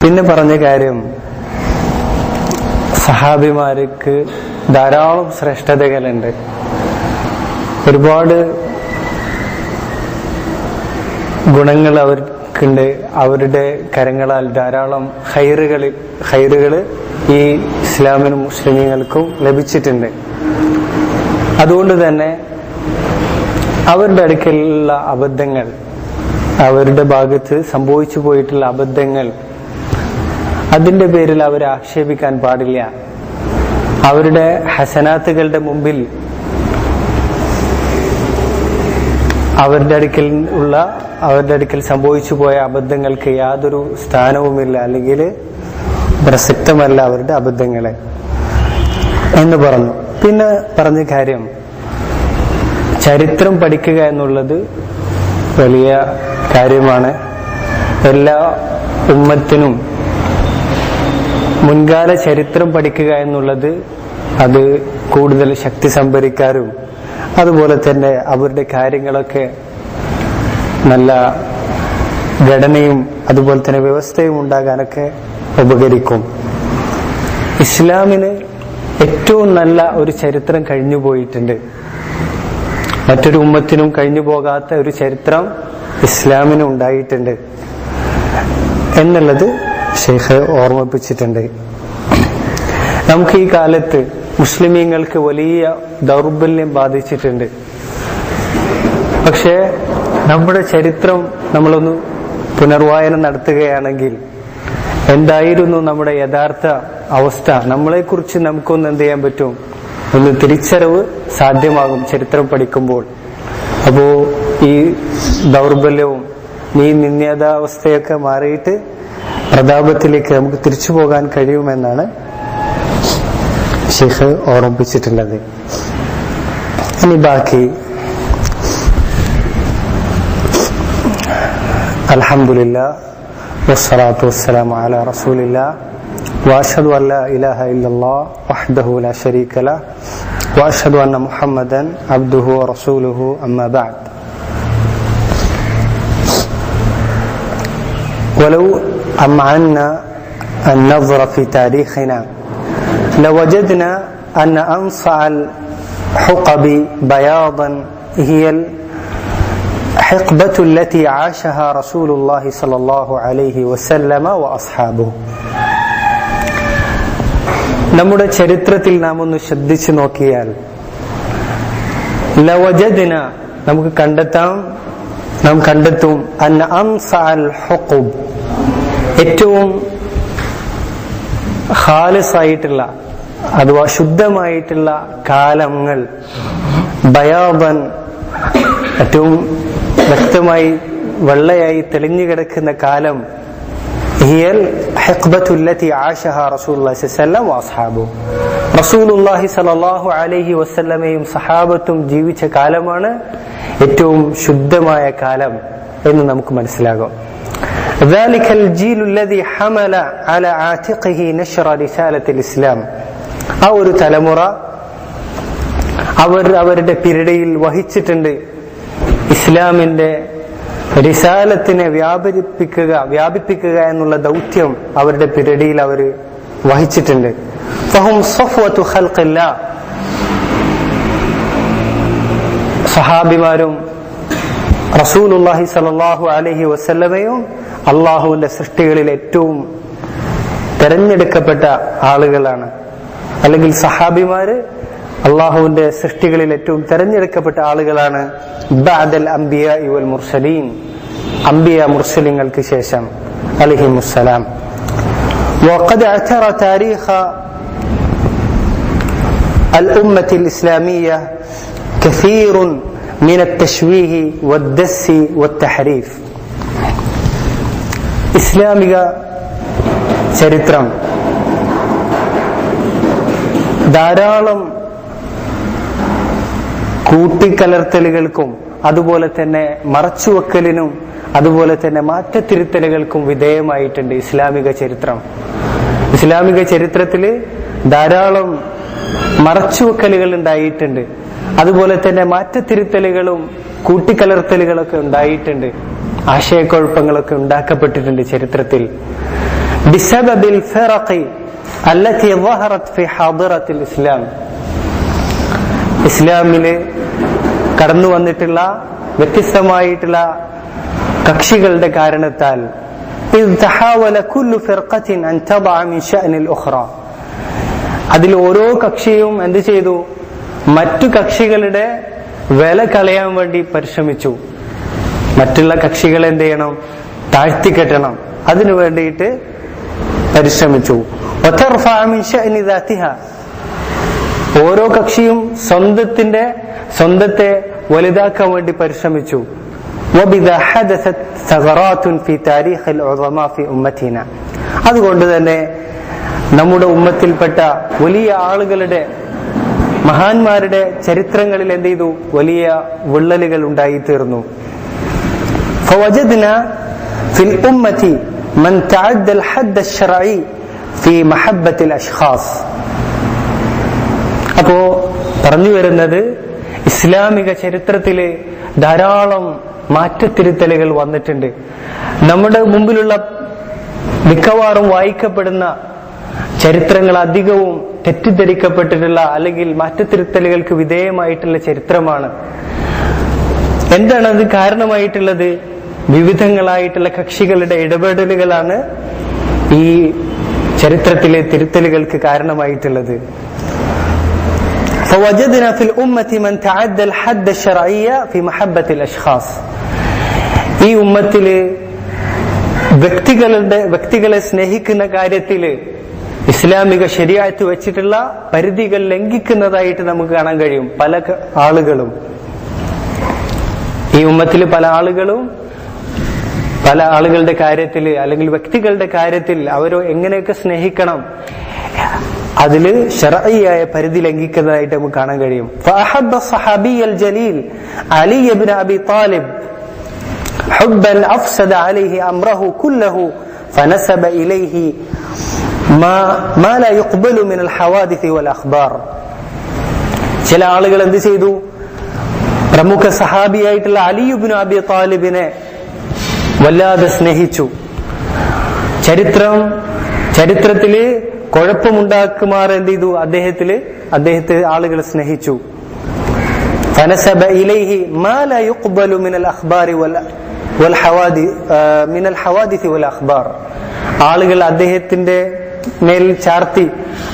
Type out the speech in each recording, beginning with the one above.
പിന്നെ പറഞ്ഞ കാര്യം, സഹാബിമാർക്ക് ധാരാളം ശ്രേഷ്ഠതകളുണ്ട്. ഒരുപാട് ഗുണങ്ങൾ അവർക്കുണ്ട്. അവരുടെ കരങ്ങളാൽ ധാരാളം ഖൈറുകൾ ഈ ഇസ്ലാമിനും മുസ്ലിമീങ്ങൾക്കും ലഭിച്ചിട്ടുണ്ട്. അതുകൊണ്ട് തന്നെ അവരുടെ അടുക്കലുള്ള അബദ്ധങ്ങൾ, അവരുടെ ഭാഗത്ത് സംഭവിച്ചു പോയിട്ടുള്ള അബദ്ധങ്ങൾ, അതിന്റെ പേരിൽ അവരെ ആക്ഷേപിക്കാൻ പാടില്ല. അവരുടെ ഹസനാത്തുകളുടെ മുമ്പിൽ അവരുടെ അടുക്കൽ സംഭവിച്ചു പോയ അബദ്ധങ്ങൾക്ക് യാതൊരു സ്ഥാനവുമില്ല, അല്ലെങ്കിൽ പ്രസക്തമല്ല അവരുടെ അബദ്ധങ്ങളെ എന്ന് പറഞ്ഞു. പിന്നെ പറഞ്ഞ കാര്യം, ചരിത്രം പഠിക്കുക എന്നുള്ളത് വലിയ കാര്യമാണ്. എല്ലാ ഉമ്മത്തിനും മുൻകാല ചരിത്രം പഠിക്കുക എന്നുള്ളത് അത് കൂടുതൽ ശക്തി സംഭരിക്കാനും അതുപോലെ തന്നെ അവരുടെ കാര്യങ്ങളൊക്കെ നല്ല ഘടനയും അതുപോലെ തന്നെ വ്യവസ്ഥയും ഉണ്ടാകാനൊക്കെ ഉപകരിക്കും. ഇസ്ലാമിന് ഏറ്റവും നല്ല ഒരു ചരിത്രം കഴിഞ്ഞു പോയിട്ടുണ്ട്. മറ്റൊരു ഉമ്മത്തിനും കഴിഞ്ഞു പോകാത്ത ഒരു ചരിത്രം ഇസ്ലാമിന് ഉണ്ടായിട്ടുണ്ട് എന്നുള്ളത് ഷെയ്ഖ് ഓർമ്മിപ്പിച്ചിട്ടുണ്ട്. നമുക്ക് ഈ കാലത്ത് മുസ്ലിമീങ്ങൾക്ക് വലിയ ദൗർബല്യം ബാധിച്ചിട്ടുണ്ട്. പക്ഷേ നമ്മുടെ ചരിത്രം നമ്മളൊന്ന് പുനർവായന നടത്തുകയാണെങ്കിൽ എന്തായിരുന്നു നമ്മുടെ യഥാർത്ഥ അവസ്ഥ, നമ്മളെക്കുറിച്ച് നമുക്കൊന്ന് എന്ത് ചെയ്യാൻ പറ്റും, ഒന്ന് തിരിച്ചറിവ് സാധ്യമാകും ചരിത്രം പഠിക്കുമ്പോൾ. അപ്പോ ഈ ദൗർബല്യവും ഈ നിന്ദ്യതാവസ്ഥയൊക്കെ മാറിയിട്ട് പ്രതാപത്തിലേക്ക് നമുക്ക് തിരിച്ചു പോകാൻ കഴിയുമെന്നാണ് ഷെയ്ഖ് ഓർമ്മിപ്പിച്ചിട്ടുള്ളത്. ഇനി ബാക്കി അൽഹംദുലില്ലാഹ് വസ്സലാത്തു വസ്സലാമു അലാ റസൂലില്ലാഹ് വഅശ്ഹദു അൻ ലാ ഇലാഹ ഇല്ലല്ലാഹ് വഹ്ദഹു ലാ ശരീക ലഹ് വഅശ്ഹദു അന്ന മുഹമ്മദൻ അബ്ദുഹു വറസൂലുഹു അമ്മാ ബഅദ്. ولو أمعنا النظر في تاريخنا لوجدنا أن أنصع الحقب بياضا هي الحقبة التي عاشها رسول الله صلى الله عليه وسلم وأصحابه. നമ്മുടെ ചരിത്രത്തിൽ നാം ഒന്ന് ശ്രദ്ധിച്ചു നോക്കിയാൽ ലവജദ്ന നമുക്ക് കണ്ടെത്തും അന്ന അൻസഅൽ ഹുഖബ്, ഏറ്റവും ഖാലിസായിട്ടുള്ള അഥവാ ശുദ്ധമായിട്ടുള്ള കാലങ്ങൾ, ബയാദൻ ഏറ്റവും വ്യക്തമായി വെള്ളയായി തെളിഞ്ഞു കിടക്കുന്ന കാലം, ഹിയൽ ഹിഖ്ബത്തു അല്ലതി ആശഹാ റസൂലുള്ളാഹി സ്വല്ലല്ലാഹു അലൈഹി വസല്ലം, റസൂലുള്ളാഹി സ്വല്ലല്ലാഹു അലൈഹി വസല്ലമയും സഹാബത്തും ജീവിച്ച കാലമാണ് ഏറ്റവും ശുദ്ധമായ കാലം എന്ന് നമുക്ക് മനസ്സിലാകും. ذلك الجيل الذي حمل على عاتقه نشر رسالة الإسلام. ആ ഒരു തലമുറ അവരുടെ പിരടിയിൽ വഹിച്ചിട്ടുണ്ട് ഇസ്ലാമിന്റെ റിസാലത്തിനെ വ്യാപിപ്പിക്കുക എന്നുള്ള ദൗത്യം അവരുടെ പിരടിയിൽ അവർ വഹിച്ചിട്ടുണ്ട്. ഫഹും സഫ്വത്തു ഖൽഖില്ലാഹ്, സഹാബിമാരും റസൂലുള്ളാഹി സ്വല്ലല്ലാഹു അലൈഹി വസല്ലമയും അള്ളാഹുവിന്റെ സൃഷ്ടികളിൽ ഏറ്റവും തെരഞ്ഞെടുക്കപ്പെട്ട ആളുകളാണ്. അല്ലെങ്കിൽ സഹാബിമാര് അള്ളാഹുവിന്റെ സൃഷ്ടികളിൽ ഏറ്റവും തെരഞ്ഞെടുക്കപ്പെട്ട ആളുകളാണ്. ബഅദൽ അംബിയാഇ വൽ മുർസലീൻ, അംബിയ മുർസലിങ്ങൾക്ക് ശേഷം അലൈഹിമുസ്സലാം. വഖദ് അതറ താരീഖ അൽ ഉമ്മത്തിൽ ഇസ്ലാമിയ്യ കസീറുൻ മിന അത്തശ്വീഹി വദ്ദസ്സി വത്തഹരീഫ്. ഇസ്ലാമിക ചരിത്രം ധാരാളം കൂട്ടിക്കലർത്തലുകൾക്കും അതുപോലെ തന്നെ മറച്ചുവെക്കലിനും അതുപോലെ തന്നെ മാറ്റത്തിരുത്തലുകൾക്കും വിധേയമായിട്ടുണ്ട് ഇസ്ലാമിക ചരിത്രം. ഇസ്ലാമിക ചരിത്രത്തിൽ ധാരാളം മറച്ചുവെക്കലുകൾ ഉണ്ടായിട്ടുണ്ട്, അതുപോലെ തന്നെ മാറ്റത്തിരുത്തലുകളും കൂട്ടിക്കലർത്തലുകളൊക്കെ ഉണ്ടായിട്ടുണ്ട്, ആശയക്കുഴപ്പങ്ങളൊക്കെ ഉണ്ടാക്കപ്പെട്ടിട്ടുണ്ട് ചരിത്രത്തിൽ. بسبب الفرق التي ظهرت في حاضرة الإسلام. ഇസ്ലാമില് കടന്നു വന്നിട്ടുള്ള വ്യത്യസ്തമായിട്ടുള്ള കക്ഷികളുടെ കാരണത്താൽ അതിൽ ഓരോ കക്ഷിയും എന്ത് ചെയ്തു? മറ്റു കക്ഷികളുടെ വില കളയാൻ വേണ്ടി പരിശ്രമിച്ചു. മറ്റുള്ള കക്ഷികളെ എന്ത് ചെയ്യണം? താഴ്ത്തിക്കെട്ടണം. അതിനു വേണ്ടിയിട്ട് പരിശ്രമിച്ചു. ഓരോ കക്ഷിയും സ്വന്തത്തെ വലുതാക്കാൻ വേണ്ടി പരിശ്രമിച്ചു. അതുകൊണ്ട് തന്നെ നമ്മുടെ ഉമ്മത്തിൽപ്പെട്ട വലിയ ആളുകളുടെ, മഹാന്മാരുടെ ചരിത്രങ്ങളിൽ എന്ത് ചെയ്തു? വലിയ വിള്ളലുകൾ ഉണ്ടായിത്തീർന്നു. فوجدنا في الأمة من تعدى الحد الشرعي في محبة الأشخاص. അപ്പോ പറഞ്ഞു വരുന്നത്, ഇസ്ലാമിക ചരിത്രത്തില് ധാരാളം മാറ്റത്തിരുത്തലുകൾ വന്നിട്ടുണ്ട്. നമ്മുടെ മുമ്പിലുള്ള മിക്കവാറും വായിക്കപ്പെടുന്ന ചരിത്രങ്ങൾ അധികവും തെറ്റിദ്ധരിക്കപ്പെട്ടിട്ടുള്ള അല്ലെങ്കിൽ മാറ്റത്തിരുത്തലുകൾക്ക് വിധേയമായിട്ടുള്ള ചരിത്രമാണ്. എന്താണ് അത് കാരണമായിട്ടുള്ളത്? വിവിധങ്ങളായിട്ടുള്ള കക്ഷികളുടെ ഇടപെടലുകളാണ് ഈ ചരിത്രത്തിലെ തിരുത്തലുകൾക്ക് കാരണമായിട്ടുള്ളത്. فوجدنا في الأمة من تعدى الحد الشرعي في محبة الأشخاص. ഈ ഉമ്മത്തില് വ്യക്തികളെ സ്നേഹിക്കുന്ന കാര്യത്തില് ഇസ്ലാമിക ശരീഅത്ത് വെച്ചിട്ടുള്ള പരിധികൾ ലംഘിക്കുന്നതായിട്ട് നമുക്ക് കാണാൻ കഴിയും. പല ആളുകളും, ഈ ഉമ്മത്തില് പല ആളുകളുടെ കാര്യത്തില് അല്ലെങ്കിൽ വ്യക്തികളുടെ കാര്യത്തിൽ അവരോ എങ്ങനെയൊക്കെ സ്നേഹിക്കണം, അതില് ശർഈയായ പരിധി ലംഘിക്കുന്നതായിട്ട് നമുക്ക് കാണാൻ കഴിയും. فأحب الصحابي الجليل علي بن أبي طالب حبا أفسد عليه أمره كله فنسب إليه ما لا يقبل من الحوادث والأخبار. ചില ആളുകൾ എന്ത് ചെയ്തു? പ്രമുഖ സഹാബിയായിട്ടുള്ള അലി ഇബ്നു അബി താലിബിനെ വല്ലാതെ സ്നേഹിച്ചു. ചരിത്രത്തില് കുഴപ്പമുണ്ടാക്കുമാർ എന്ത് ചെയ്തു? അദ്ദേഹത്തെ ആളുകൾ സ്നേഹിച്ചു. فنسب إليه ما لا يقبل من الأخبار من الحوادث والأخبار. ആളുകൾ അദ്ദേഹത്തിന്റെ മേൽ ചാർത്തി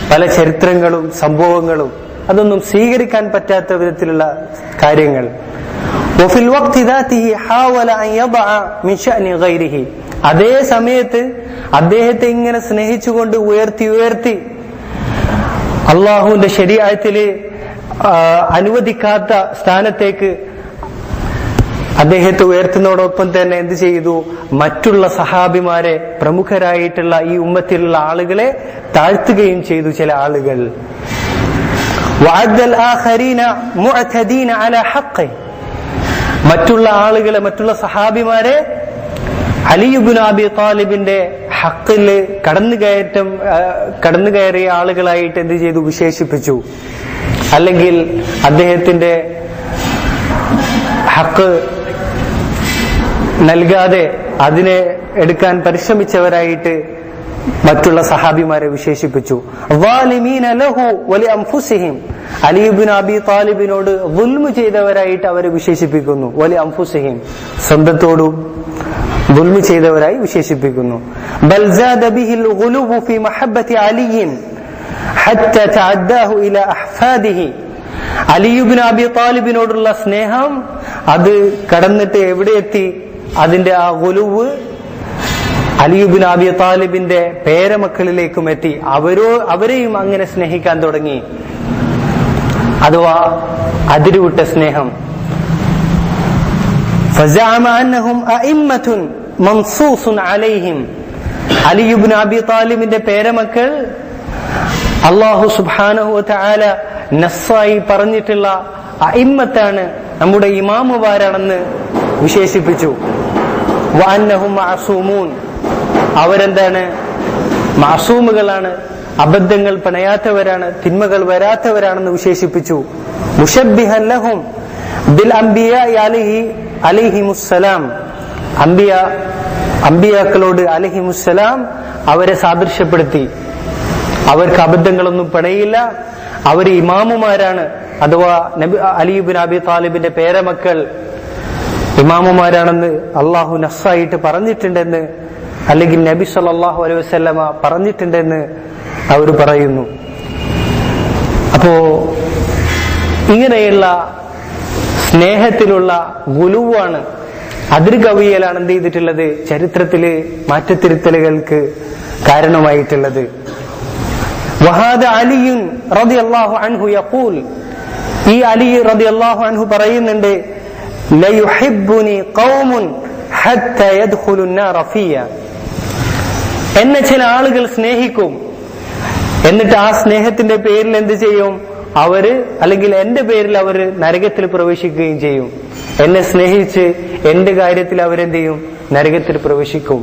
പല ചരിത്രങ്ങളും സംഭവങ്ങളും, അതൊന്നും സ്വീകരിക്കാൻ പറ്റാത്ത വിധത്തിലുള്ള കാര്യങ്ങൾ. وفي الوقت ذاته حاول أن يضع من شأن غيره. അതേ സമയത്ത് അദ്ദേഹത്തെ ഇങ്ങനെ സ്നേഹിച്ചുകൊണ്ട് ഉയർത്തി അള്ളാഹുവിന്റെ ശരീഅത്തില് അനുവദിക്കാത്ത സ്ഥാനത്തേക്ക് അദ്ദേഹത്തെ ഉയർത്തുന്നതോടൊപ്പം തന്നെ എന്ത് ചെയ്തു? മറ്റുള്ള സഹാബിമാരെ, പ്രമുഖരായിട്ടുള്ള ഈ ഉമ്മത്തിലുള്ള ആളുകളെ താഴ്ത്തുകയും ചെയ്തു. ചില ആളുകൾ മറ്റുള്ള സഹാബിമാരെ അലി ഇബ്നു അബി താലിബിന്റെ ഹഖില് കടന്നുകയറിയ ആളുകളായിട്ട് എന്ത് ചെയ്തു? വിശേഷിപ്പിച്ചു. അല്ലെങ്കിൽ അദ്ദേഹത്തിന്റെ ഹഖ് നൽകാതെ അതിനെ എടുക്കാൻ പരിശ്രമിച്ചവരായിട്ട് മറ്റുള്ള സഹാബിമാരെ വിശേഷിപ്പിച്ചു. അലി ഇബ്നു അബി താലിബിനോട് ദുൽമ് ചെയ്തവരായിട്ട് അവരെ വിശേഷിപ്പിക്കുന്നു. വലി അൻഫുസിഹിം, സ്വന്തത്തോടും ദുൽമ് ചെയ്തവരായി വിശേഷിപ്പിക്കുന്നു. ബൽ സാദ ബിഹിൽ ഗുലൂബു ഫീ മഹബ്ബത്തി അലിയിൻ ഹത്താ തഅദ്ദാഹു ഇലാ അഹ്ഫാദിഹി. അലി ഇബ്നു അബി താലിബിനോടുള്ള സ്നേഹം അത് കടന്നിട്ട് എവിടെ എത്തി? അതിന്റെ ആ ഗുലൂവ് അലി ഇബ്നു അബി താലിബിന്റെ പേരമക്കളിലേക്കും എത്തി. അവരെയും അങ്ങനെ സ്നേഹിക്കാൻ തുടങ്ങി. അഥവാ അതിരുവിട്ട സ്നേഹം. فزعم أنهم أئمة منصوص عليهم. അലി ഇബ്നു അബി താലിബിന്റെ പേരമക്കൾ അല്ലാഹു സുബ്ഹാനഹു വ തആല നസ്സായി പറഞ്ഞിട്ടുള്ള അഇമ്മത്താണ്, നമ്മുടെ ഇമാമുമാരാണെന്ന് വിശേഷിപ്പിച്ചു. വഅന്നഹും മഅസൂമൂൻ, അവരെന്താണ്? മഅസൂമുകളാണ്, അബദ്ധങ്ങൾ പണയാത്തവരാണ്, തിന്മകൾ വരാത്തവരാണെന്ന് വിശേഷിപ്പിച്ചു. മുശബ്ബിഹൻ ലഹും ബിൽ അംബിയാ അലൈഹിമുസ്സലാം, അമ്പിയാക്കളോട് അലൈഹിമുസ്സലാം അവരെ സാദൃശ്യപ്പെടുത്തി. അവർക്ക് അബദ്ധങ്ങളൊന്നും പിണയില്ല, അവർ ഇമാമുമാരാണ്, അഥവാ അലി ഇബ്നു അബി താലിബിന്റെ പേരമക്കൾ ഇമാമുമാരാണെന്ന് അള്ളാഹു നസ്സായിട്ട് പറഞ്ഞിട്ടുണ്ടെന്ന്, അല്ലെങ്കിൽ നബി സല്ലല്ലാഹു അലൈഹി വസല്ലമ പറഞ്ഞിട്ടുണ്ടെന്ന് അവർ പറയുന്നു. അപ്പോ ഇങ്ങനെയുള്ള സ്നേഹത്തിലുള്ള ഗുലുവാണ്, അതിർകവിയലാണ് എന്ത് ചെയ്തിട്ടുള്ളത്, ചരിത്രത്തില് മാറ്റത്തിരുത്തലുകൾക്ക് കാരണമായിട്ടുള്ളത്. വഹാദ അലിയുൻ റളിയല്ലാഹു അൻഹു യഖൂൽ, ഈ അലി റളിയല്ലാഹു അൻഹു പറയുന്നുണ്ട്, ലയുഹിബ്ബുനി ഖൗമുൻ ഹത്ത യദ്ഖുലു النار ഫിയ, എന്നെ ചില ആളുകൾ സ്നേഹിക്കും, എന്നിട്ട് ആ സ്നേഹത്തിന്റെ പേരിൽ എന്ത് ചെയ്യും, അവര് അല്ലെങ്കിൽ എന്റെ പേരിൽ അവര് നരകത്തിൽ പ്രവേശിക്കുകയും ചെയ്യും. എന്നെ സ്നേഹിച്ച് എന്റെ കാര്യത്തിൽ അവരെന്ത് ചെയ്യും, നരകത്തിൽ പ്രവേശിക്കും.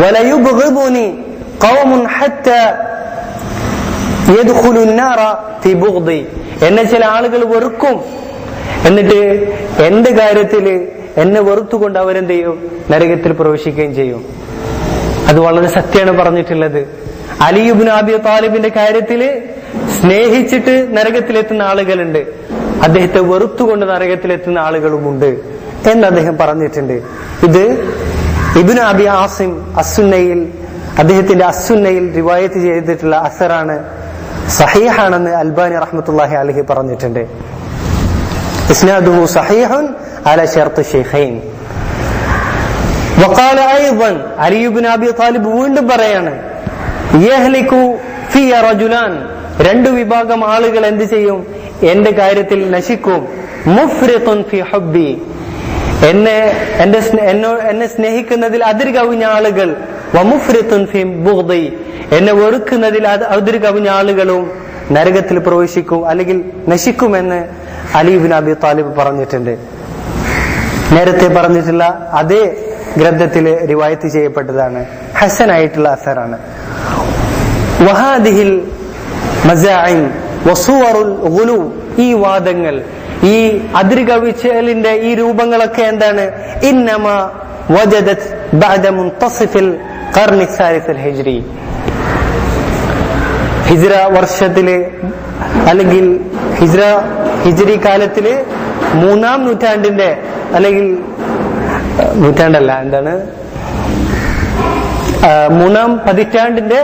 വലയുബ്ഗിദുനി ഖൗമുൻ ഹത്ത യദ്ഖുലു النار ഫി ബുഗ്ദി, എന്നെ ചില ആളുകൾ വെറുക്കും, എന്നിട്ട് എന്റെ കാര്യത്തില് എന്നെ വെറുത്തുകൊണ്ട് അവരെന്ത് ചെയ്യും, നരകത്തിൽ പ്രവേശിക്കുകയും ചെയ്യും. അത് വളരെ സത്യമാണ് പറഞ്ഞിട്ടുള്ളത്. അലി ഇബ്നു അബി താലിബിന്റെ കാര്യത്തില് സ്നേഹിച്ചിട്ട് നരകത്തിലെത്തുന്ന ആളുകളുണ്ട്, അദ്ദേഹത്തെ വെറുത്തുകൊണ്ട് നരകത്തിലെത്തുന്ന ആളുകളുമുണ്ട് എന്ന് അദ്ദേഹം പറഞ്ഞിട്ടുണ്ട്. ഇത് ഇബ്നു അബി ആസിം അസ്സുന്നയിൽ, അദ്ദേഹത്തിന്റെ അസ്സുന്നയിൽ റിവായത്ത് ചെയ്തിട്ടുള്ള അസറാണ്, സഹീഹാണെന്ന് അൽബാനി റഹ്മത്തുള്ളാഹി അലൈഹി പറഞ്ഞിട്ടുണ്ട്. ഇസ്നാദുഹു സഹീഹുൻ അലാ ശർത്ത് ശൈഖൈൻ. വഖാല അയ്ളൻ, അലി ഇബ്നു അബി താലിബ് വീണ്ടും പറയാണ്, യഹ്ലികു ഫിയ റജുലാൻ, രണ്ടു വിഭാഗം ആളുകൾ എന്ത് ചെയ്യും, എന്റെ കാര്യത്തിൽ നശിക്കും. മുഫ്രിത്തുൻ ഫി ഹബ്ബി, എന്നെ സ്നേഹിക്കുന്നതിൽ അതിർ കവിഞ്ഞ ആളുകൾ. വമുഫ്രിത്തുൻ ഫി ബുഗ്ദി, എന്നെ വെറുക്കുന്നതിൽ അതിർ കവിഞ്ഞ ആളുകളും നരകത്തിൽ പ്രവേശിക്കും അല്ലെങ്കിൽ നശിക്കുമെന്ന് അലി ഇബ്നു അബി താലിബ് പറഞ്ഞിട്ടുണ്ട്. നേരത്തെ പറഞ്ഞിട്ടുള്ള അതേ ഗ്രന്ഥത്തില് റിവായത്ത് ചെയ്യപ്പെട്ടതാണ്, ഹസനായിട്ടുള്ള അസറാണ്. വഹാദിഹിൽ മസാഇം വസുവറുൽ ഗുലു, ഈ വാദങ്ങൾ, ഈ അതിർകവിച്ചലിന്റെ ഈ രൂപങ്ങളൊക്കെ എന്താണ്, ഇന്നമാ വജദത് ബഅദ മുൻതസിഫിൽ ഖർനി സാലിസൽ ഹിജ്രി, ഹിജ്റ വർഷത്തില് അല്ലെങ്കിൽ ഹിജ്രി കാലത്തില് 3-ാം നൂറ്റാണ്ടിന്റെ അല്ലെങ്കിൽ നൂറ്റാണ്ടല്ല എന്താണ് 3-ാം പതിറ്റാണ്ടിന്റെ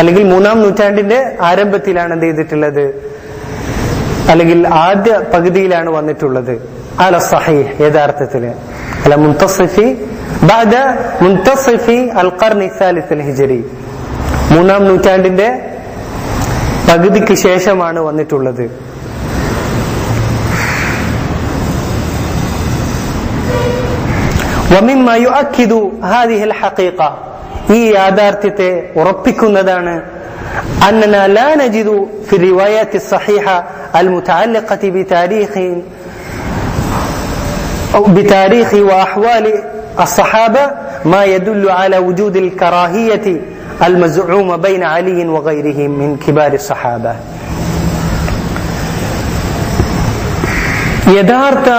അല്ലെങ്കിൽ 3-ാം നൂറ്റാണ്ടിന്റെ ആരംഭത്തിലാണ് എന്ത് ചെയ്തിട്ടുള്ളത്, അല്ലെങ്കിൽ ആദ്യ പകുതിയിലാണ് വന്നിട്ടുള്ളത്. അല സഹീഹ്, യഥാർത്ഥത്തില് അല മുൻതസിഫി ബഅദ മുൻതസിഫി അൽ ഖർനി സാലിസൽ ഹിജ്രി, 3-ാം നൂറ്റാണ്ടിന്റെ പകുതിക്ക് ശേഷമാണ് വന്നിട്ടുള്ളത്. ومما يؤكد هذه الحقيقة, ഈ യാഥാർത്ഥ്യത്തെ ഉറപ്പിക്കുന്നതാണ്, أننا لا نجد في الروايات الصحيحة المتعلقة بتاريخ وأحوال الصحابة ما يدل على وجود الكراهية المزعومة بين علي وغيرهم من كبار الصحابة. യഥാർത്ഥ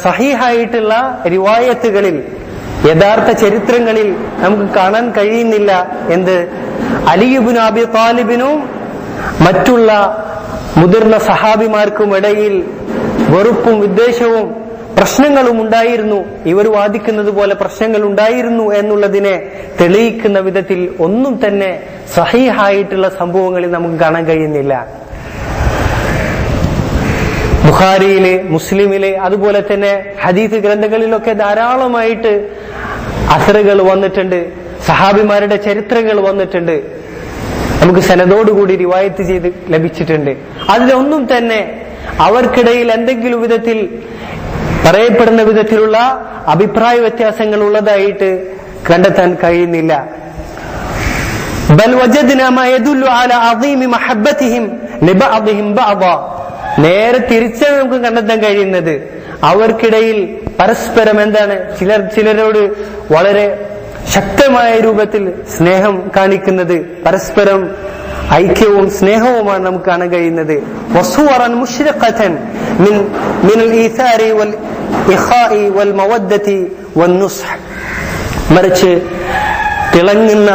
സഹീഹായിട്ടുള്ള റിവായത്തുകളിൽ, യഥാർത്ഥ ചരിത്രങ്ങളിൽ നമുക്ക് കാണാൻ കഴിയുന്നില്ല എന്ത്, അലി ഇബ്നു അബി താലിബിനും മറ്റുള്ള മുതിർന്ന സഹാബിമാർക്കും ഇടയിൽ വെറുപ്പും വിദ്വേഷവും പ്രശ്നങ്ങളും ഉണ്ടായിരുന്നു, ഇവർ വാദിക്കുന്നത് പോലെ പ്രശ്നങ്ങൾ ഉണ്ടായിരുന്നു എന്നുള്ളതിനെ തെളിയിക്കുന്ന വിധത്തിൽ ഒന്നും തന്നെ സഹീഹായിട്ടുള്ള സംഭവങ്ങളിൽ നമുക്ക് കാണാൻ കഴിയുന്നില്ല. ബുഖാരിയിലെ, മുസ്ലിമിലെ, അതുപോലെ തന്നെ ഹദീസ് ഗ്രന്ഥങ്ങളിലൊക്കെ ധാരാളമായിട്ട് അസറുകൾ വന്നിട്ടുണ്ട്, സഹാബിമാരുടെ ചരിത്രങ്ങൾ വന്നിട്ടുണ്ട്, നമുക്ക് സനദോടുകൂടി റിവായത്ത് ചെയ്ത് ലഭിച്ചിട്ടുണ്ട്. അതിലൊന്നും തന്നെ അവർക്കിടയിൽ എന്തെങ്കിലും വിധത്തിൽ പറയപ്പെടുന്ന വിധത്തിലുള്ള അഭിപ്രായ വ്യത്യാസങ്ങൾ ഉള്ളതായിട്ട് കണ്ടെത്താൻ കഴിയുന്നില്ല. ബൽ വജദ്നാ മാ യദുല്ലു അലാ അദീമി മഹബ്ബതിഹിം ലിബഅദിഹിം ബഅദാ, നേരെ തിരിച്ചാണ് നമുക്ക് കണ്ടെത്താൻ കഴിയുന്നത്. അവർക്കിടയിൽ പരസ്പരം എന്താണ്, ചിലരോട് വളരെ ശക്തമായ രൂപത്തിൽ സ്നേഹം കാണിക്കുന്നത്, പരസ്പരം ഐക്യവും സ്നേഹവുമാണ് നമുക്ക് കാണാൻ കഴിയുന്നത്. വസുവറൻ മുശ്രിഖതൻ മിനൽ ഈസാരി വൽ ഇഖാഇ വൽ മവദ്ദതി വൻ നുസ്ഹ്, മറിച്ച് തിളങ്ങുന്ന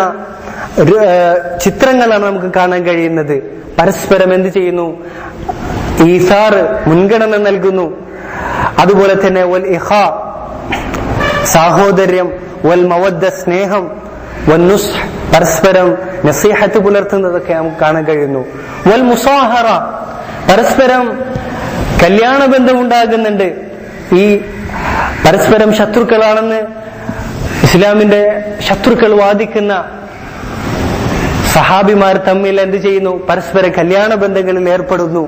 ചിത്രങ്ങളാണ് നമുക്ക് കാണാൻ കഴിയുന്നത്. പരസ്പരം എന്ത് ചെയ്യുന്നു? ഈസാർ, മുൻഗണന നൽകുന്നു. അതുപോലെ തന്നെ വൽ ഇഖാ, സാഹോദര്യം, വൽ മവദ്ദ, സ്നേഹം, വൻ നുസ്ഹ്, പരസ്പരം നസീഹത്ത് പുലർത്തുന്നതൊക്കെ നമുക്ക് കാണാൻ കഴിയുന്നു. വൽ മുസാഹറ, പരസ്പരം കല്യാണ ബന്ധമുണ്ടാകുന്നുണ്ട്. ഈ പരസ്പരം ശത്രുക്കളാണെന്ന് ഇസ്ലാമിന്റെ ശത്രുക്കൾ വാദിക്കുന്ന സഹാബിമാർ തമ്മിൽ എന്ത് ചെയ്യുന്നു? പരസ്പര കല്യാണ ബന്ധങ്ങളിൽ ഏർപ്പെടുന്നു.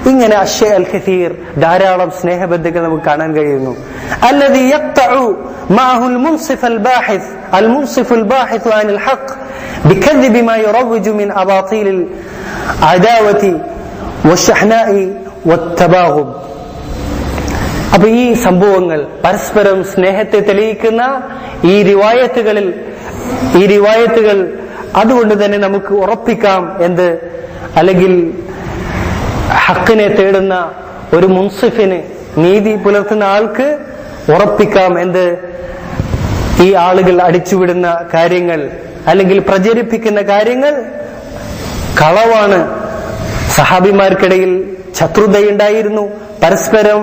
ഇങ്ങനെ അശ്യ അൽ ഖസീർ, ധാരാളം സ്നേഹബന്ധങ്ങൾ നമുക്ക് കാണാൻ കഴിയുന്നു. അല്ലദീ യഖ്തഉ മഅഹുൽ മുൻസിഫ് അൽ ബാഹിസ് അൽ മുൻസിഫ് അൽ ബാഹിസ് അനിൽ ഹഖ് ബികദ്ബി മാ യുറവ്ജു മിൻ അബാതിൽ അൽ അദാവതി വശഹനാഇ വത്തബാഗുബ്. അപ്പൊ ഈ സംഭവങ്ങൾ, പരസ്പരം സ്നേഹത്തെ തെളിയിക്കുന്ന ഈ റിവായത്തുകൾ അതുകൊണ്ട് തന്നെ നമുക്ക് ഉറപ്പിക്കാം എന്ത്, അല്ലെങ്കിൽ ഹക്കിനെ തേടുന്ന ഒരു മുൻസിഫിന്, നീതി പുലർത്തുന്ന ആൾക്ക് ഉറപ്പിക്കാം എന്ത്, ഈ ആളുകൾ അടിച്ചുവിടുന്ന കാര്യങ്ങൾ അല്ലെങ്കിൽ പ്രചരിപ്പിക്കുന്ന കാര്യങ്ങൾ കളവാണ്. സഹാബിമാർക്കിടയിൽ ശത്രുതയുണ്ടായിരുന്നു, പരസ്പരം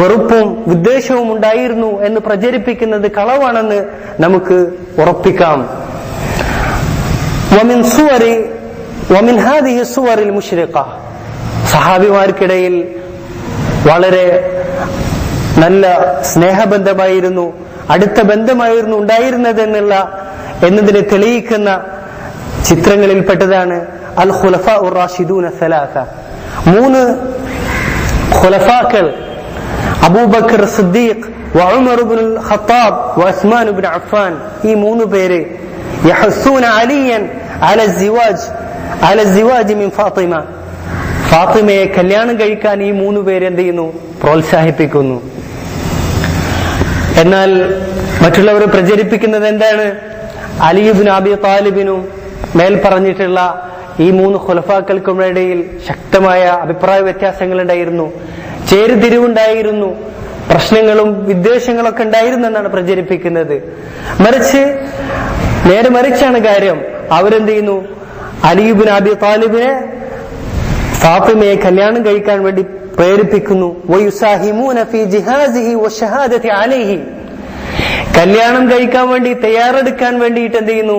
വെറുപ്പും വിദ്വേഷവും ഉണ്ടായിരുന്നു എന്ന് പ്രചരിപ്പിക്കുന്നത് കളവാണെന്ന് നമുക്ക് ഉറപ്പിക്കാം. ومن هذه الصور المشرقة, സഹാബിമാർക്കിടയിൽ വളരെ നല്ല സ്നേഹബന്ധമായിരുന്നു, അടുത്ത ബന്ധമായിരുന്നു ഉണ്ടായിരുന്നത് എന്നതിനെ തെളിയിക്കുന്ന ചിത്രങ്ങളിൽപ്പെട്ടതാണ് അൽ ഖുലഫാ ഉർ റാഷിദൂന സലാസ. 3 ഖുലഫാക്കൾ, അബൂബക്കർ സിദ്ദീഖ്, ഉമർ ഇബ്നുൽ ഖത്താബ്, ഉസ്മാൻ ഇബ്നു അഫ്ഫാൻ, ഈ 3 പേര് യഹസ്സൂന അലിയൻ അല സിവാജ് മിൻ ഫാത്തിമ, ഫാത്തിമയെ കല്യാണം കഴിക്കാൻ ഈ 3 പേര് എന്ത് ചെയ്യുന്നു? പ്രോത്സാഹിപ്പിക്കുന്നു. എന്നാൽ മറ്റുള്ളവർ പ്രചരിപ്പിക്കുന്നത് എന്താണ്? അലി ഇബ്നു അബി താലിബിനും മേൽ പറഞ്ഞിട്ടുള്ള ഈ 3 ഖുലഫാക്കൾക്കുമിടയിൽ ശക്തമായ അഭിപ്രായ വ്യത്യാസങ്ങൾ ഉണ്ടായിരുന്നു, ചേരുതിരിവുണ്ടായിരുന്നു, പ്രശ്നങ്ങളും വിദ്വേഷങ്ങളൊക്കെ ഉണ്ടായിരുന്നു എന്നാണ് പ്രചരിപ്പിക്കുന്നത്. നേരെ മറിച്ചാണ് കാര്യം. അവരെന്ത് ചെയ്യുന്നു? അലി ഇബ്നു അബി താലിബിനെ ഫാത്തിമയെ കല്യാണം കഴിക്കാൻ വേണ്ടി പ്രേരിപ്പിക്കുന്നു. വയുസാഹിമൂന ഫീ ജിഹാസിഹി വശഹാദതി അലൈഹി, കല്യാണം കഴിക്കാൻ വേണ്ടി തയ്യാറെടുക്കാൻ വേണ്ടിയിട്ട് എന്ത് ചെയ്യുന്നു?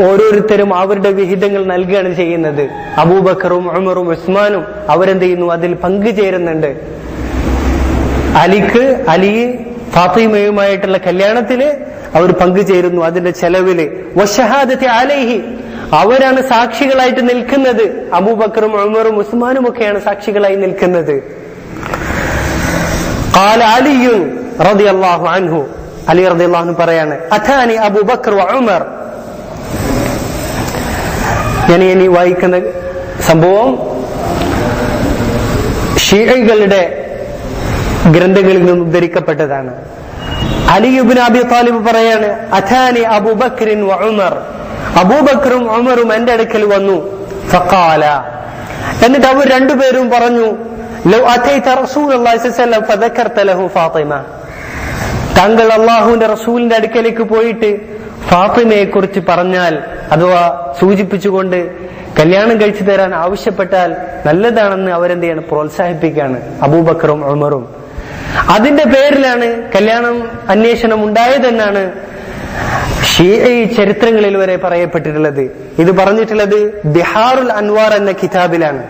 ഓരോരുത്തരും അവരുടെ വിഹിതങ്ങൾ നൽകുകയാണ് ചെയ്യുന്നത്. അബൂബക്കറും ഉമറും ഉസ്മാനും അവരെന്ത് ചെയ്യുന്നു? അതിൽ പങ്കുചേരുന്നുണ്ട്. അലി ഫാത്തിമയുമായിട്ടുള്ള കല്യാണത്തില് അവർ പങ്കുചേരുന്നു, അതിന്റെ ചെലവില്. വശഹാദതി അലൈഹി, അവരാണ് സാക്ഷികളായിട്ട് നിൽക്കുന്നത്. അബൂബക്കറും ഉമറും ഉസ്മാനും ഒക്കെയാണ് സാക്ഷികളായി നിൽക്കുന്നത്. ഖാല അലിയുൻ റളിയല്ലാഹു അൻഹു, അലി റളിയല്ലാഹു അൻഹു പറയാണ്, അതാനി അബൂബക്കർ വ ഉമർ. ഞാൻ ഇനി വായിക്കുന്ന സംഭവം ഷിഈകളുടെ ഗ്രന്ഥങ്ങളിൽ നിന്ന് ഉദ്ധരിക്കപ്പെട്ടതാണ്. അലി ഇബ്നു അബി താലിബ് പറയാണ്, അതാനി അബൂബക്കറിൻ വ ഉമർ, അബൂബക്കറും ഉമറും എന്റെ അടുക്കൽ വന്നു. ഫഖാല, എന്നിട്ട് അവർ രണ്ടുപേരും പറഞ്ഞു, ലൗ അതൈത റസൂലുള്ളാഹി സ്വല്ലല്ലാഹു അലൈഹി വസല്ലം ഫദകർത ലഹു ഫാത്തിമ, താങ്കൾ അല്ലാഹുവിന്റെ റസൂലിന്റെ അടുക്കലേക്ക് പോയിട്ട് ഫാത്തിമയെ കുറിച്ച് പറഞ്ഞാൽ, അഥവാ സൂചിപ്പിച്ചുകൊണ്ട് കല്യാണം കഴിച്ചു തരാൻ ആവശ്യപ്പെട്ടാൽ നല്ലതാണെന്ന് അവരെന്ത് ചെയ്യാണ്? പ്രോത്സാഹിപ്പിക്കുകയാണ് അബൂബക്കറും ഉമറും. അതിന്റെ പേരിലാണ് കല്യാണം അന്വേഷണം ഉണ്ടായതെന്നാണ് ഷിഈ ചരിത്രങ്ങളിൽ വരെ പറയപ്പെട്ടിട്ടുള്ളത്. ഇത് പറഞ്ഞിട്ടുള്ളത് ബിഹാറുൽ അൻവാർ എന്ന കിതാബിലാണ്.